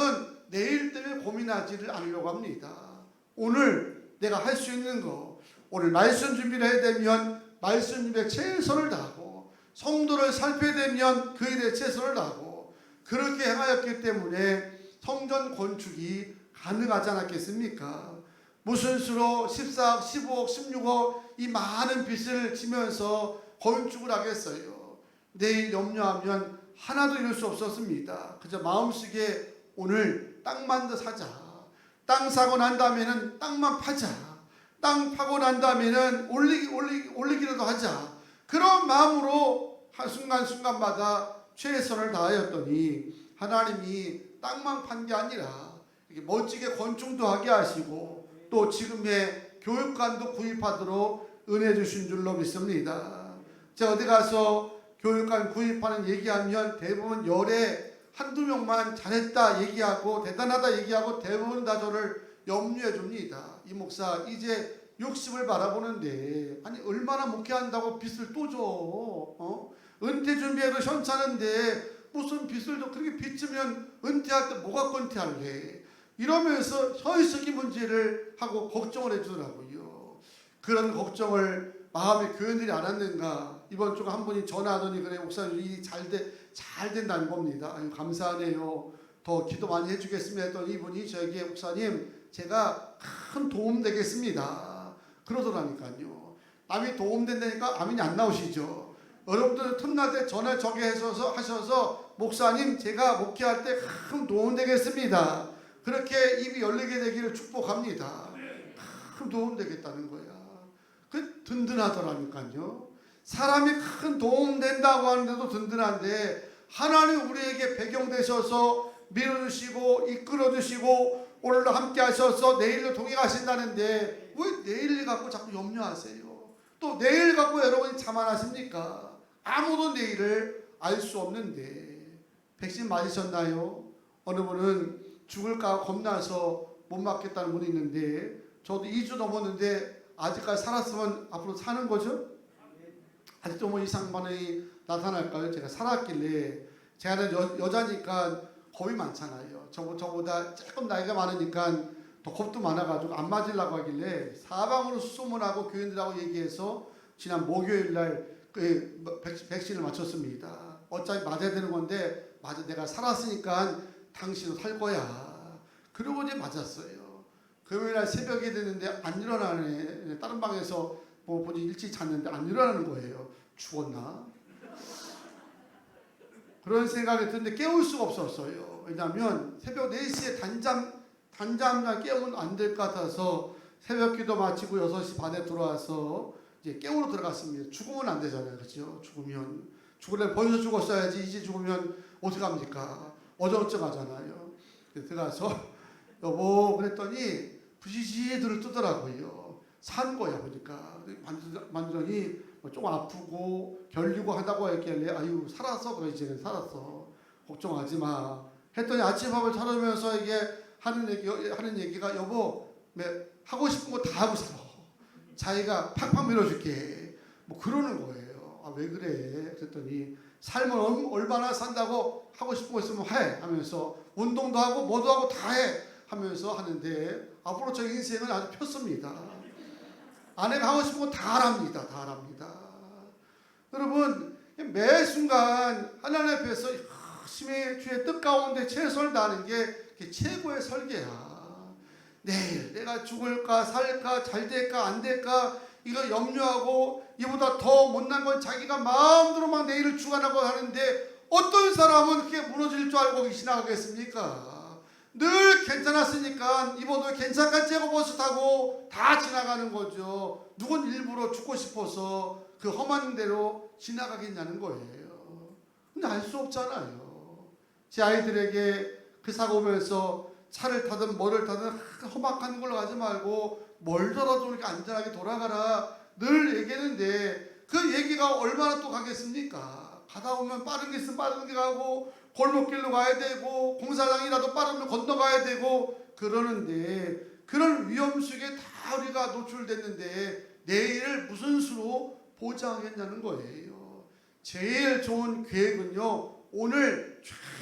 내일 때문에 고민하지를 않으려고 합니다. 오늘 내가 할 수 있는 거 오늘 말씀 준비를 해야 되면 말씀 준비에 최선을 다하고 성도를 살펴야 되면 그 일에 최선을 다하고 그렇게 행하였기 때문에 성전 건축이 가능하지 않았겠습니까? 무슨 수로 14억, 15억, 16억 이 많은 빚을 지면서 건축을 하겠어요. 내일 염려하면 하나도 이룰 수 없었습니다. 그저 마음속에 오늘 땅만 더 사자. 땅 사고 난 다음에는 땅만 파자. 땅 파고 난 다음에는 올리기라도 하자. 그런 마음으로 한순간순간마다 최선을 다하였더니 하나님이 땅만 판 게 아니라 이렇게 멋지게 건축도 하게 하시고 또 지금의 교육관도 구입하도록 은혜 주신 줄로 믿습니다. 제가 어디 가서 교육관 구입하는 얘기하면 대부분 열에 한두 명만 잘했다 얘기하고 대단하다 얘기하고 대부분 다 저를 염려해 줍니다. 이 목사 이제 60을 바라보는데 아니 얼마나 목회한다고 빚을 또 줘? 은퇴 준비해도 현찮은데 무슨 빚을 도 그렇게 빚지면 은퇴할 때 뭐가 은퇴할래? 이러면서 현실적인 문제를 하고 걱정을 해주더라고요. 그런 걱정을 마음에 교인들이 않았는가? 이번 주가 한 분이 전화하더니 그래 목사님 일이 잘 된다는 겁니다. 아유, 감사하네요. 더 기도 많이 해주겠습니다 했더니 이분이 저에게 목사님 제가 큰 도움 되겠습니다 그러더라니까요. 남이 도움된다니까 아멘이 안 나오시죠. 여러분들 틈날 때 전화 저기 하셔서 목사님 제가 목회할 때 큰 도움 되겠습니다 그렇게 입이 열리게 되기를 축복합니다. 큰 도움 되겠다는 거야. 그 든든하더라니까요. 사람이 큰 도움 된다고 하는데도 든든한데 하나님 우리에게 배경 되셔서 밀어주시고 이끌어주시고 오늘도 함께 하셔서 내일로 동행하신다는데 왜 내일 갖고 자꾸 염려하세요? 또 내일 갖고 여러분이 자만하십니까? 아무도 내일을 알 수 없는데 백신 맞으셨나요? 어느 분은 죽을까 겁나서 못 맞겠다는 분이 있는데 저도 2주 넘었는데 아직까지 살았으면 앞으로 사는 거죠? 아직도 뭐 이상 반응이 나타날까요? 제가 살았길래 제가 여자니까 겁이 많잖아요. 저보다 조금 나이가 많으니까 더 겁도 많아가지고 안 맞으려고 하길래 사방으로 수소문하고 교인들하고 얘기해서 지난 목요일날 백신을 맞췄습니다. 어차피 맞아야 되는 건데 맞아 내가 살았으니까 당신은 살 거야. 그러고 이제 맞았어요. 금요일날 새벽에 됐는데 안 일어나네. 다른 방에서 뭐 보니 일찍 잤는데 안 일어나는 거예요. 죽었나? 그런 생각이 드는데 깨울 수가 없었어요. 왜냐하면 새벽 4시에 단잠 깨우면 안 될 것 같아서 새벽 기도 마치고 6시 반에 들어와서 이제 깨우러 들어갔습니다. 죽으면 안 되잖아요. 그렇죠? 죽으려면 벌써 죽었어야지. 이제 죽으면 어떻게 합니까? 어정쩡하잖아요. 들어가서 여보 그랬더니 부시시들을 뜨더라고요. 산 거야 보니까. 만들더니 조금 아프고 결리고 하다고 했길래 아유 살았어. 그래 이제는 살았어. 걱정하지 마. 했더니 아침밥을 차려면서 이게 하는 얘기가 여보 하고 싶은 거 다 하고 살아. 자기가 팍팍 밀어줄게. 뭐 그러는 거예요. 아 왜 그래? 그랬더니 삶은 얼마나 산다고 하고 싶은 거 있으면 해 하면서 운동도 하고 뭐도 하고 다 해 하면서 하는데 앞으로 저 인생은 아주 폈습니다. 아내가 하고 싶은 거 다 하랍니다. 다 하랍니다. 여러분 매 순간 하나님 앞에서 열심히 주의 뜻 가운데 최선을 다하는 게 최고의 설계야. 내일 내가 죽을까 살까 잘 될까 안 될까 이거 염려하고 이보다 더 못난 건 자기가 마음대로 막 내일을 주관하고 하는데 어떤 사람은 그게 무너질 줄 알고 지나가겠습니까? 늘 괜찮았으니까 이번도 괜찮겠지 하고 버스 타고 다 지나가는 거죠. 누군 일부러 죽고 싶어서 그 험한 대로 지나가겠냐는 거예요. 근데 알 수 없잖아요. 제 아이들에게 그 사고 오면서 차를 타든 뭐를 타든 험악한 걸로 가지 말고 멀더라도 이렇게 안전하게 돌아가라 늘 얘기했는데 그 얘기가 얼마나 또 가겠습니까? 가다 보면 빠른 게 있으면 빠른 게 가고 골목길로 가야 되고 공사장이라도 빠르면 건너가야 되고 그러는데 그런 위험 속에 다 우리가 노출됐는데 내일을 무슨 수로 보장하겠냐는 거예요. 제일 좋은 계획은요 오늘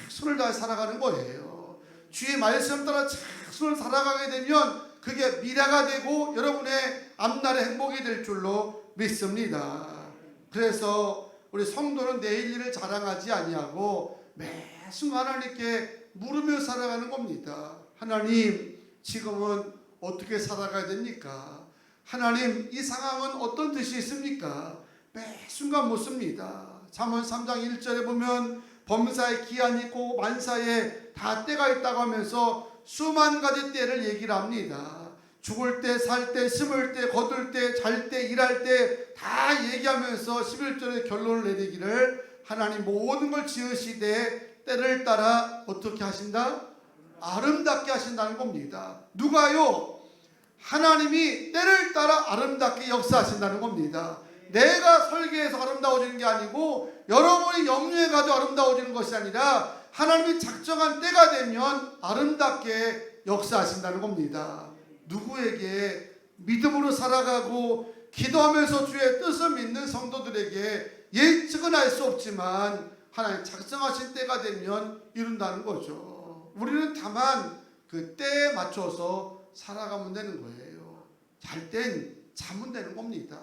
최선을 다해 살아가는 거예요. 주의 말씀 따라 최선을 살아가게 되면 그게 미래가 되고 여러분의 앞날의 행복이 될 줄로 믿습니다. 그래서 우리 성도는 내일 일을 자랑하지 아니하고 매순간 하나님께 물으며 살아가는 겁니다. 하나님 지금은 어떻게 살아가야 됩니까? 하나님 이 상황은 어떤 뜻이 있습니까? 매순간 묻습니다. 잠언 3장 1절에 보면 범사에 기한이 있고 만사에 다 때가 있다고 하면서 수만 가지 때를 얘기를 합니다. 죽을 때, 살 때, 심을 때, 거둘 때, 잘 때, 일할 때 다 얘기하면서 11절에 결론을 내리기를 하나님 모든 걸 지으시되 때를 따라 어떻게 하신다? 아름답게 하신다는 겁니다. 누가요? 하나님이 때를 따라 아름답게 역사하신다는 겁니다. 내가 설계해서 아름다워지는 게 아니고 여러분이 염려해가지고 아름다워지는 것이 아니라 하나님이 작정한 때가 되면 아름답게 역사하신다는 겁니다. 누구에게 믿음으로 살아가고 기도하면서 주의 뜻을 믿는 성도들에게 예측은 알 수 없지만 하나님 작성하신 때가 되면 이룬다는 거죠. 우리는 다만 그 때에 맞춰서 살아가면 되는 거예요. 잘 땐 자면 되는 겁니다.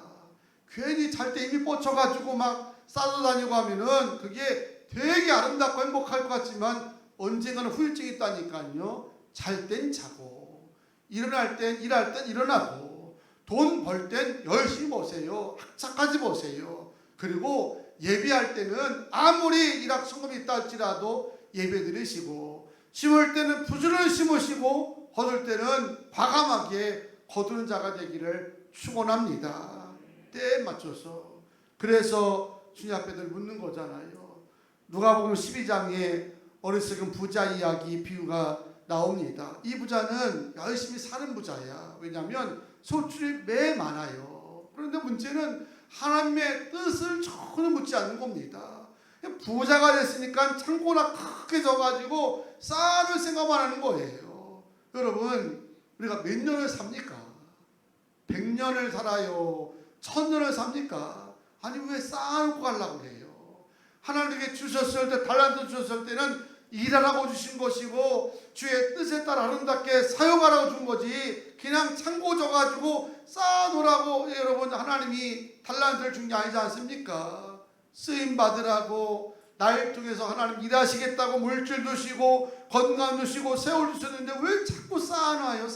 괜히 잘 때 이미 뻗쳐가지고 막 싸도 다니고 하면은 그게 되게 아름답고 행복할 것 같지만 언젠가는 후유증이 있다니까요. 잘 땐 자고, 일어날 땐 일할 땐 일어나고, 돈 벌 땐 열심히 버세요. 학착까지 버세요. 그리고 예배할 때는 아무리 일확천금이 있다 할지라도 예배 드리시고, 심을 때는 부지런히 심으시고, 거둘 때는 과감하게 거두는 자가 되기를 축원합니다. 때에 맞춰서. 그래서 주님 앞에 늘 묻는 거잖아요. 누가복음 12장에 어리석은 부자 이야기 비유가 나옵니다. 이 부자는 열심히 사는 부자야. 왜냐하면 소출이 매 많아요. 그런데 문제는 하나님의 뜻을 전혀 묻지 않는 겁니다. 부자가 됐으니까 창고나 크게 져가지고 쌓을 생각만 하는 거예요. 여러분, 우리가 몇 년을 삽니까? 100년을 살아요? 1000년을 삽니까? 아니 왜 쌓아놓고 가려고 해요? 하나님께 주셨을 때, 달란트 주셨을 때는 일하라고 주신 것이고 주의 뜻에 따라 아름답게 사용하라고 준 거지, 그냥 창고 져가지고 쌓아놓으라고 여러분 하나님이 달란트를 준 게 아니지 않습니까? 쓰임 받으라고 날 통해서 하나님 일하시겠다고 물질 주시고 건강 주시고 세월 주셨는데 왜 자꾸 쌓아놔요?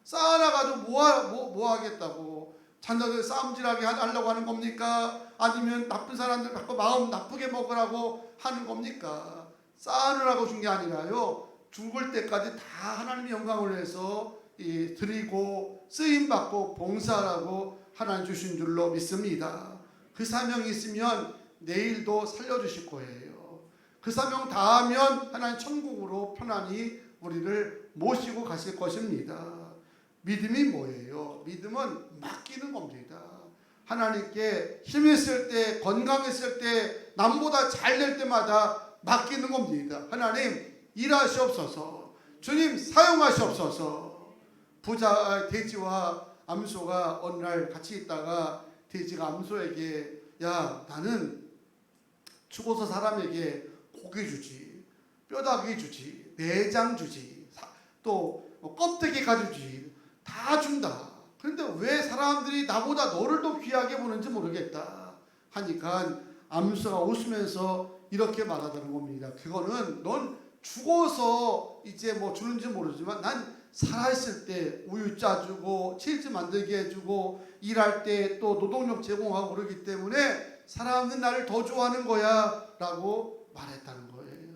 쌓아놔가지고 뭐 하겠다고? 자녀들 싸움질하게 하려고 하는 겁니까? 아니면 나쁜 사람들 갖고 마음 나쁘게 먹으라고 하는 겁니까? 쌓아놓으라고 준 게 아니라요, 죽을 때까지 다 하나님의 영광을 위해서 드리고 쓰임받고 봉사하라고 하나님 주신 줄로 믿습니다. 그 사명이 있으면 내일도 살려주실 거예요. 그 사명 다 하면 하나님 천국으로 편안히 우리를 모시고 가실 것입니다. 믿음이 뭐예요? 믿음은 맡기는 겁니다. 하나님께 힘이 있을 때, 건강했을 때, 남보다 잘 될 때마다 맡기는 겁니다. 하나님 일하시옵소서. 주님 사용하시옵소서. 부자 돼지와 암소가 어느 날 같이 있다가 돼지가 암소에게, 야, 나는 죽어서 사람에게 고기 주지, 뼈다귀 주지, 내장 주지, 또 껍데기 가주지, 다 준다. 그런데 왜 사람들이 나보다 너를 더 귀하게 보는지 모르겠다 하니까 암소가 웃으면서 이렇게 말하다는 겁니다. 그거는 넌 죽어서 이제 뭐 주는지 모르지만 난 살아있을 때 우유 짜주고 치즈 만들게 해주고 일할 때 또 노동력 제공하고 그러기 때문에 사람은 나를 더 좋아하는 거야 라고 말했다는 거예요.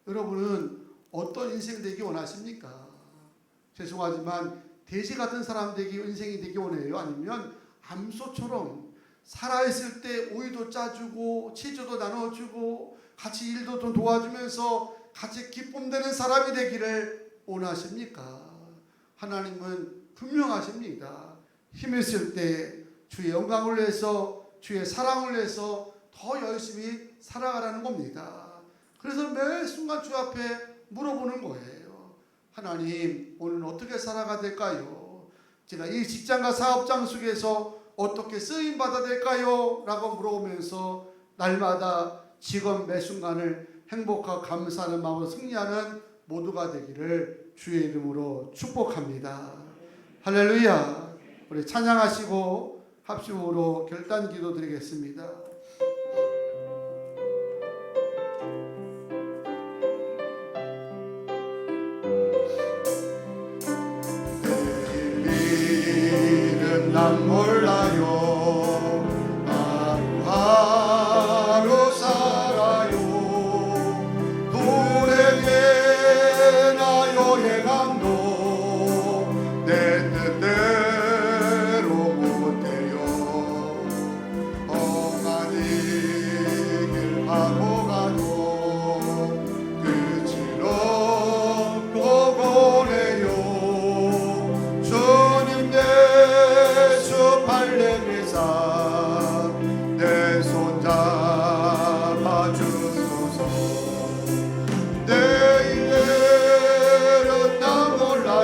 여러분은 어떤 인생 되기 원하십니까? 죄송하지만 돼지 같은 사람 되기, 인생이 되기 원해요? 아니면 암소처럼 살아있을 때 우유도 짜주고 치즈도 나눠주고 같이 일도 좀 도와주면서 같이 기쁨 되는 사람이 되기를 원하십니까? 하나님은 분명하십니다. 힘 있을 때 주의 영광을 위해서, 주의 사랑을 위해서 더 열심히 살아가라는 겁니다. 그래서 매 순간 주 앞에 물어보는 거예요. 하나님, 오늘 어떻게 살아가야 될까요? 제가 이 직장과 사업장 속에서 어떻게 쓰임받아야 될까요? 라고 물어보면서 날마다 직업 매 순간을 행복하고 감사하는 마음으로 승리하는 모두가 되기를 주의 이름으로 축복합니다. 할렐루야. 우리 찬양하시고 합심으로 결단 기도 드리겠습니다. 난 몰라요. 하루하루 살아요. 도래나 여행함도 내 뜻대로 못해요. 험한 이 길 하고 가도 끝이 없고 보내요. 주님 할렐루야, 내 손 잡아주소서. 내일은 나 몰라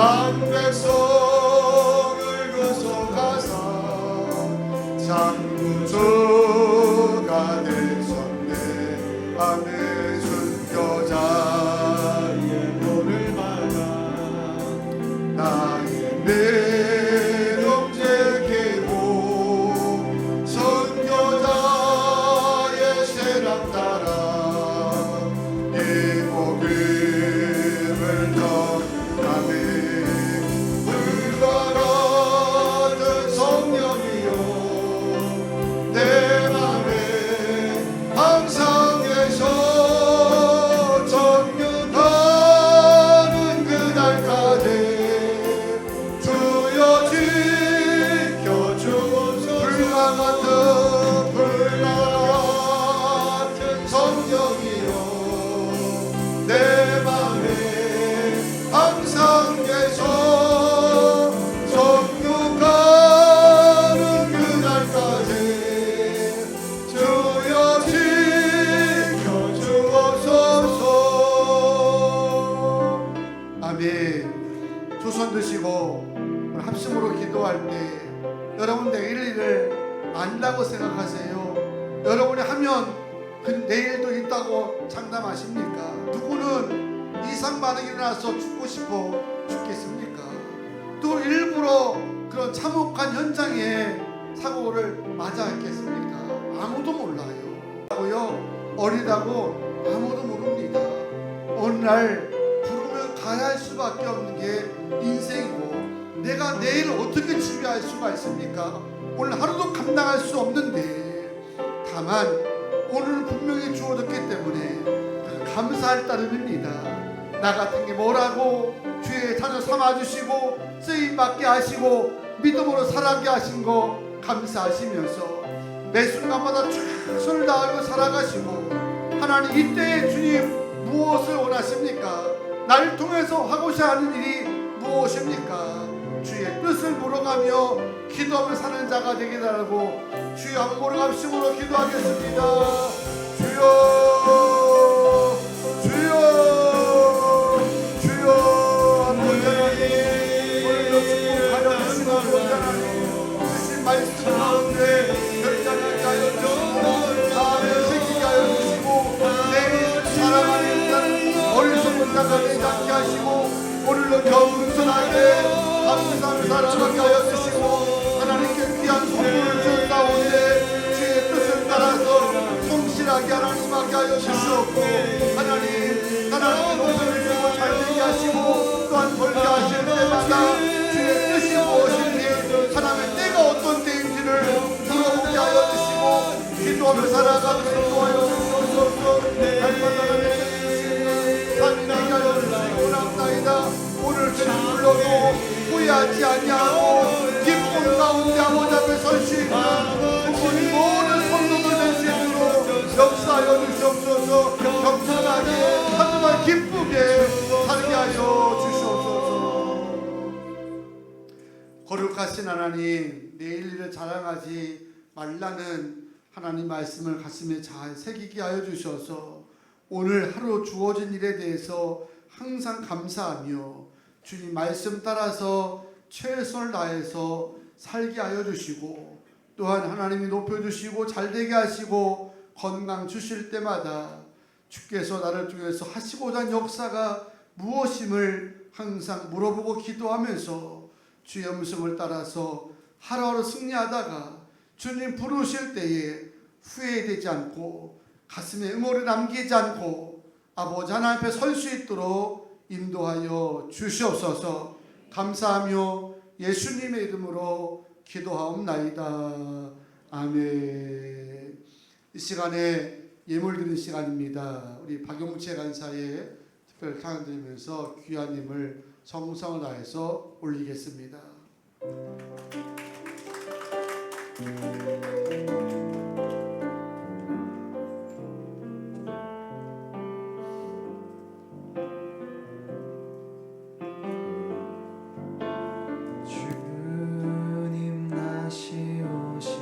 만 백성을 구속하사 창조주가 되셨네. 아멘. 순교자의 도를 받아 나의 내 동제계고 선교자의 세랑 따라 이 복음을 전하네. 불과 같은 성령이여 내 맘에 항상 계셔 정육하는 그날까지 주여 지켜주옵소서. 불과 같은 성령이여 내 맘에 항상 계셔 정육하는 그날까지 주여 지켜주옵소서. 아멘. 두 손 드시고 오늘 합심으로 기도할 때 여러분 내일을 안다고 생각하세요? 여러분이 하면 그 내일도 있다고 장담하십니까? 누구는 이상 반응이 일어나서 죽고 싶어 죽겠습니까? 또 일부러 그런 참혹한 현장에 사고를 맞아했겠습니까? 아무도 몰라요. 어리다고 아무도 모릅니다. 어느 날 부르면 가야 할 수밖에 없는 게 인생이고 내가 내일을 어떻게 지배할 수가 있습니까? 오늘 하루도 감당할 수 없는데 다만 오늘은 분명히 주어졌기 때문에 감사할 따름입니다. 나 같은 게 뭐라고 주의 자녀 삼아주시고 쓰임받게 하시고 믿음으로 살아가게 하신 거 감사하시면서 매 순간마다 최선을 다하고 살아가시고 하나님 이때에 주님 무엇을 원하십니까? 나를 통해서 하고자 하는 일이 무엇입니까? 주의 뜻을 물어가며 기도하며 사는 자가 되게 달라고 주여 한번 모르갑심으로 기도하겠습니다. 주여 주여 주여 한번 하나님 오늘도 축복하여 주시고 하나님 주신 말씀 가운데 결단하게 하여 주시고 마음에 새기게 하여 주시고 내일 사랑하는 어리석은 자가 되지 않게 하시고 오늘도 겸손하게 감사하며 살아가게 하여 주시고 하나님께 귀한 선물을 주었사오니 주의 뜻을 따라서 성실하게 하나님 하게 하여 주시옵고 하나님 목소리를 들고 잘되게 하시고 또한 벌게 하실 때마다 주의 뜻이 무엇인지 하나님의 때가 어떤 때인지를 물어보게 하여 주시고 기도하며 살아가도록 인도하여 주시옵소서. 날마다 하나님의 삶이 되게 하여 주시고 원합나이다. 오늘 주님 불러도 후회하지 아니하고 기쁨 가운데 아버지 앞에 설 수 있는 우리 모든 성도들 될 수 있도록 역사하여 주시옵소서. 겸손하게 하지만 기쁘게 살게 하여 주시옵소서. 거룩하신 하나님 내일 일을 자랑하지 말라는 하나님 말씀을 가슴에 잘 새기게 하여 주셔서 오늘 하루 주어진 일에 대해서 항상 감사하며 주님 말씀 따라서 최선을 다해서 살게 하여 주시고 또한 하나님이 높여주시고 잘되게 하시고 건강 주실 때마다 주께서 나를 통해서 하시고자 하는 역사가 무엇임을 항상 물어보고 기도하면서 주의 음성을 따라서 하루하루 승리하다가 주님 부르실 때에 후회되지 않고 가슴에 응어를 남기지 않고 아버지 하나님 앞에 설 수 있도록 인도하여 주시옵소서. 감사하며 예수님의 이름으로 기도하옵나이다. 아멘. 이 시간에 예물 드리는 시간입니다. 우리 박용채 간사의 특별 찬양 드리면서 귀한 힘을 정성을 다해서 올리겠습니다. 주님 다시 오실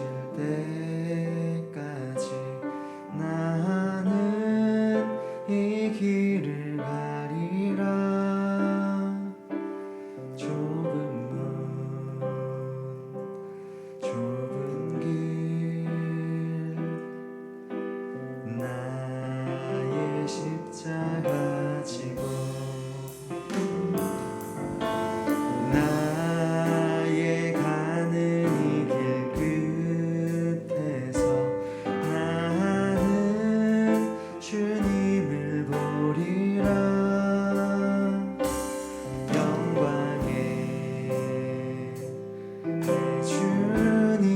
때까지 나는 이 길을 가리라. 좁은 문 좁은 길 나의 십자가 지고 나의 가는 이 길 끝에서 나는 주님을 보리라. 영광의 내 주님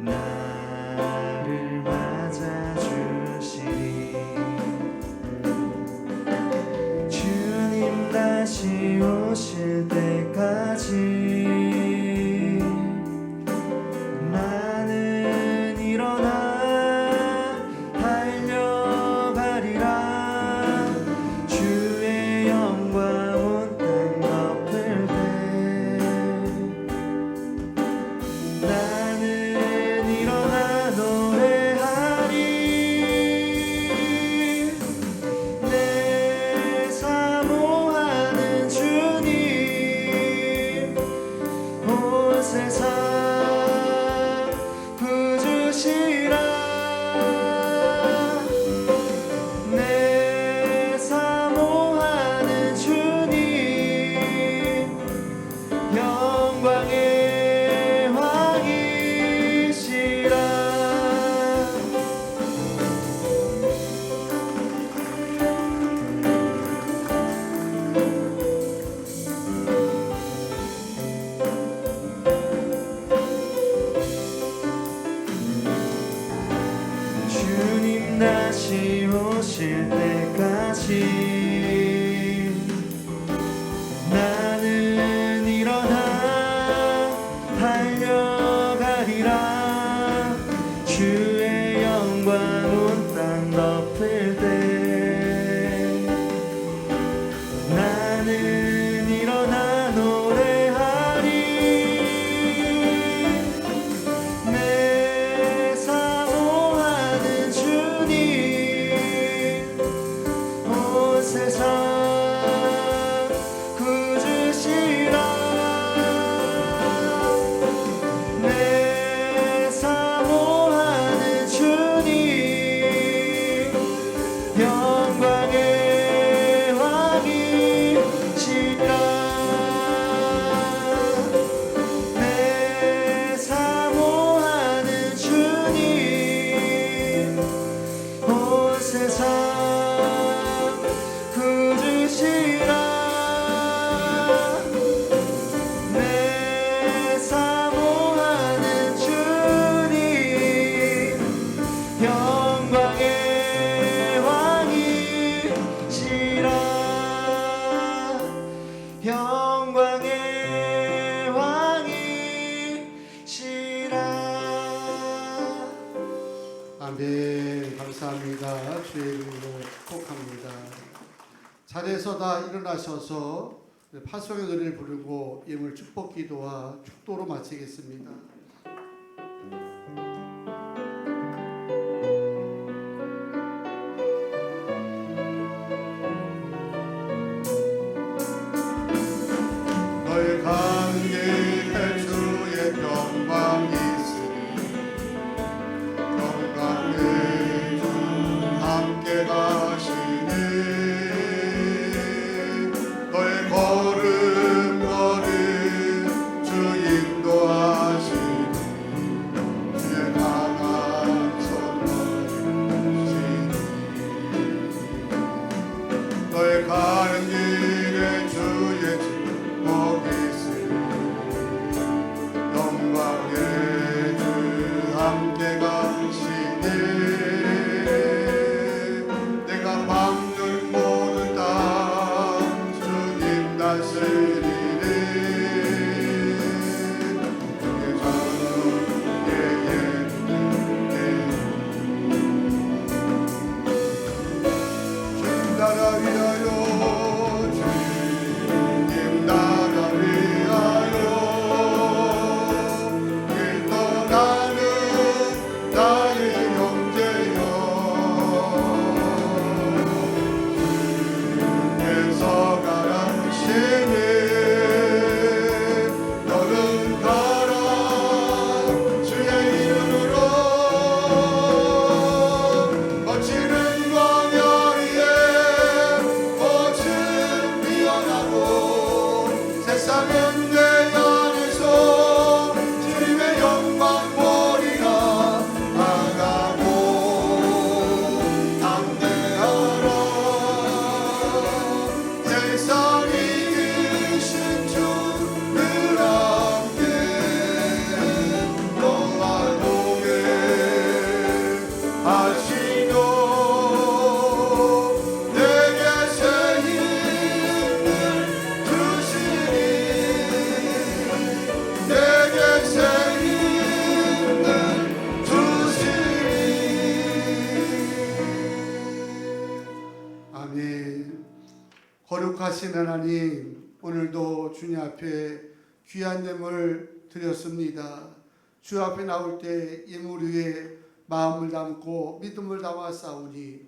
나를 맞아주시니 주님 다시 오실 때까지 나는 일어나 달려가리라. 주의 영광 온 땅 덮을 때 나는 일어나 노래하리. 내 사모하는 주님 온 세상 구주시라. 내 사모하는 주님 영광의 왕이시라. 주님 다시 오실 때까지 나는 일어나 달려가리라. 주의 영광 온 땅 덮을 때 나는 일어나 노래하리. 내 사모하는 주님 온 세상 구주시라. 내 사모하는 주님 영광의 왕이시라. 내 사모하는 주님 온 세상 구주시라. 내 사모하는 주님 영광의 왕이시라. 영광의 왕이시라. 아멘. 감사합니다. 주의 이름으로 축복합니다. 자리에서 다 일어나셔서 파송의 노래를 부르고 예물 축복 기도와 축도로 마치겠습니다. 너의 관계에 주의 영광이 있으니 영광의 주 함께 가시네. 너의 걸음걸음 주 인도하시니 주의 강한 손으시니 너의 가는 길에 주의 축복이 있으니 영광의 주 함께 가시네. 내가 밟는 모든 땅 주님 다스리네. 주의 자녀의 주님 나라 위하여 주님 나라 위하여 길 떠나는 나의 형제여 주께서 가라 거룩하신 하나님, 오늘도 주님 앞에 귀한 예물 드렸습니다. 주 앞에 나올 때 예물 위에 마음을 담고 믿음을 담아 싸우니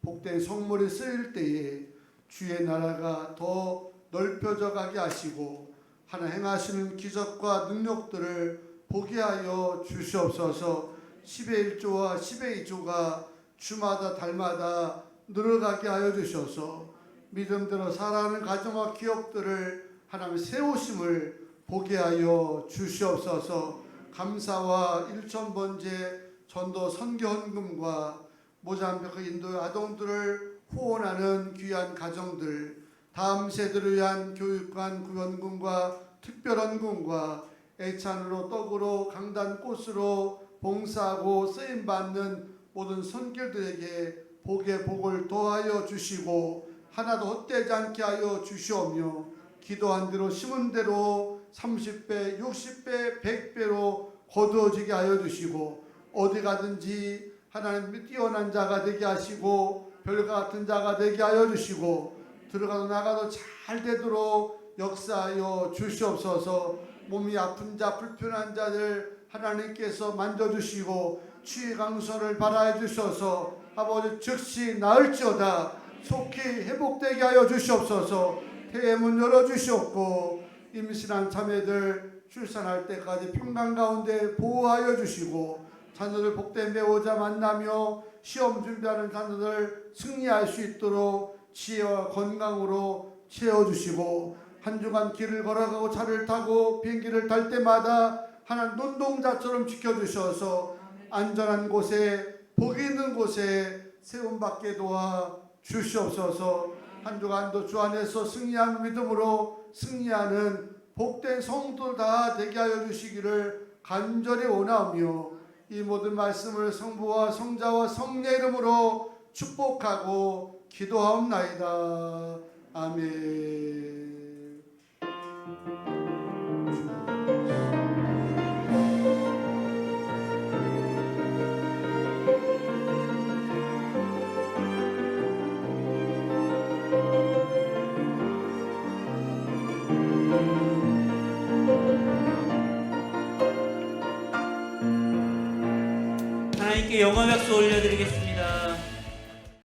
복된 성물이 쓰일 때에 주의 나라가 더 넓혀져 가게 하시고 하나 행하시는 기적과 능력들을 보게 하여 주시옵소서. 10의 1조와 10의 2조가 주마다 달마다 늘어가게 하여 주셔서 믿음대로 살아가는 가정과 기업들을 하나님 세우심을 보게 하여 주시옵소서. 감사와 일천번제 전도 선교 헌금과 모잠비크 인도 아동들을 후원하는 귀한 가정들, 다음 세대를 위한 교육관 구현금과 특별헌금과 애찬으로 떡으로 강단 꽃으로 봉사하고 쓰임받는 모든 선교들에게 복의 복을 더하여 주시고 하나도 헛되지 않게 하여 주시오며 기도한 대로 심은 대로 30배, 60배, 100배로 거두어지게 하여 주시고 어디 가든지 하나님 뛰어난 자가 되게 하시고 별과 같은 자가 되게 하여 주시고 들어가도 나가도 잘 되도록 역사하여 주시옵소서. 몸이 아픈 자, 불편한 자들 하나님께서 만져주시고 치유 강선을 바라해 주셔서 아버지 즉시 나을지어다 속히 회복되게 하여 주시옵소서. 태의 문 열어주시옵고 임신한 자매들 출산할 때까지 평강 가운데 보호하여 주시고 자녀들 복된 배우자 만나며 시험 준비하는 자녀들 승리할 수 있도록 지혜와 건강으로 채워주시고 한 주간 길을 걸어가고 차를 타고 비행기를 탈 때마다 하나님 눈동자처럼 지켜주셔서 안전한 곳에 복이 있는 곳에 세움받게 도와 주시옵소서. 한 주간도 주 안에서 승리하는 믿음으로 승리하는 복된 성도들 다 되게 하여 주시기를 간절히 원하며 이 모든 말씀을 성부와 성자와 성령 이름으로 축복하고 기도하옵나이다. 아멘. 하나님께 영광 박수 올려드리겠습니다.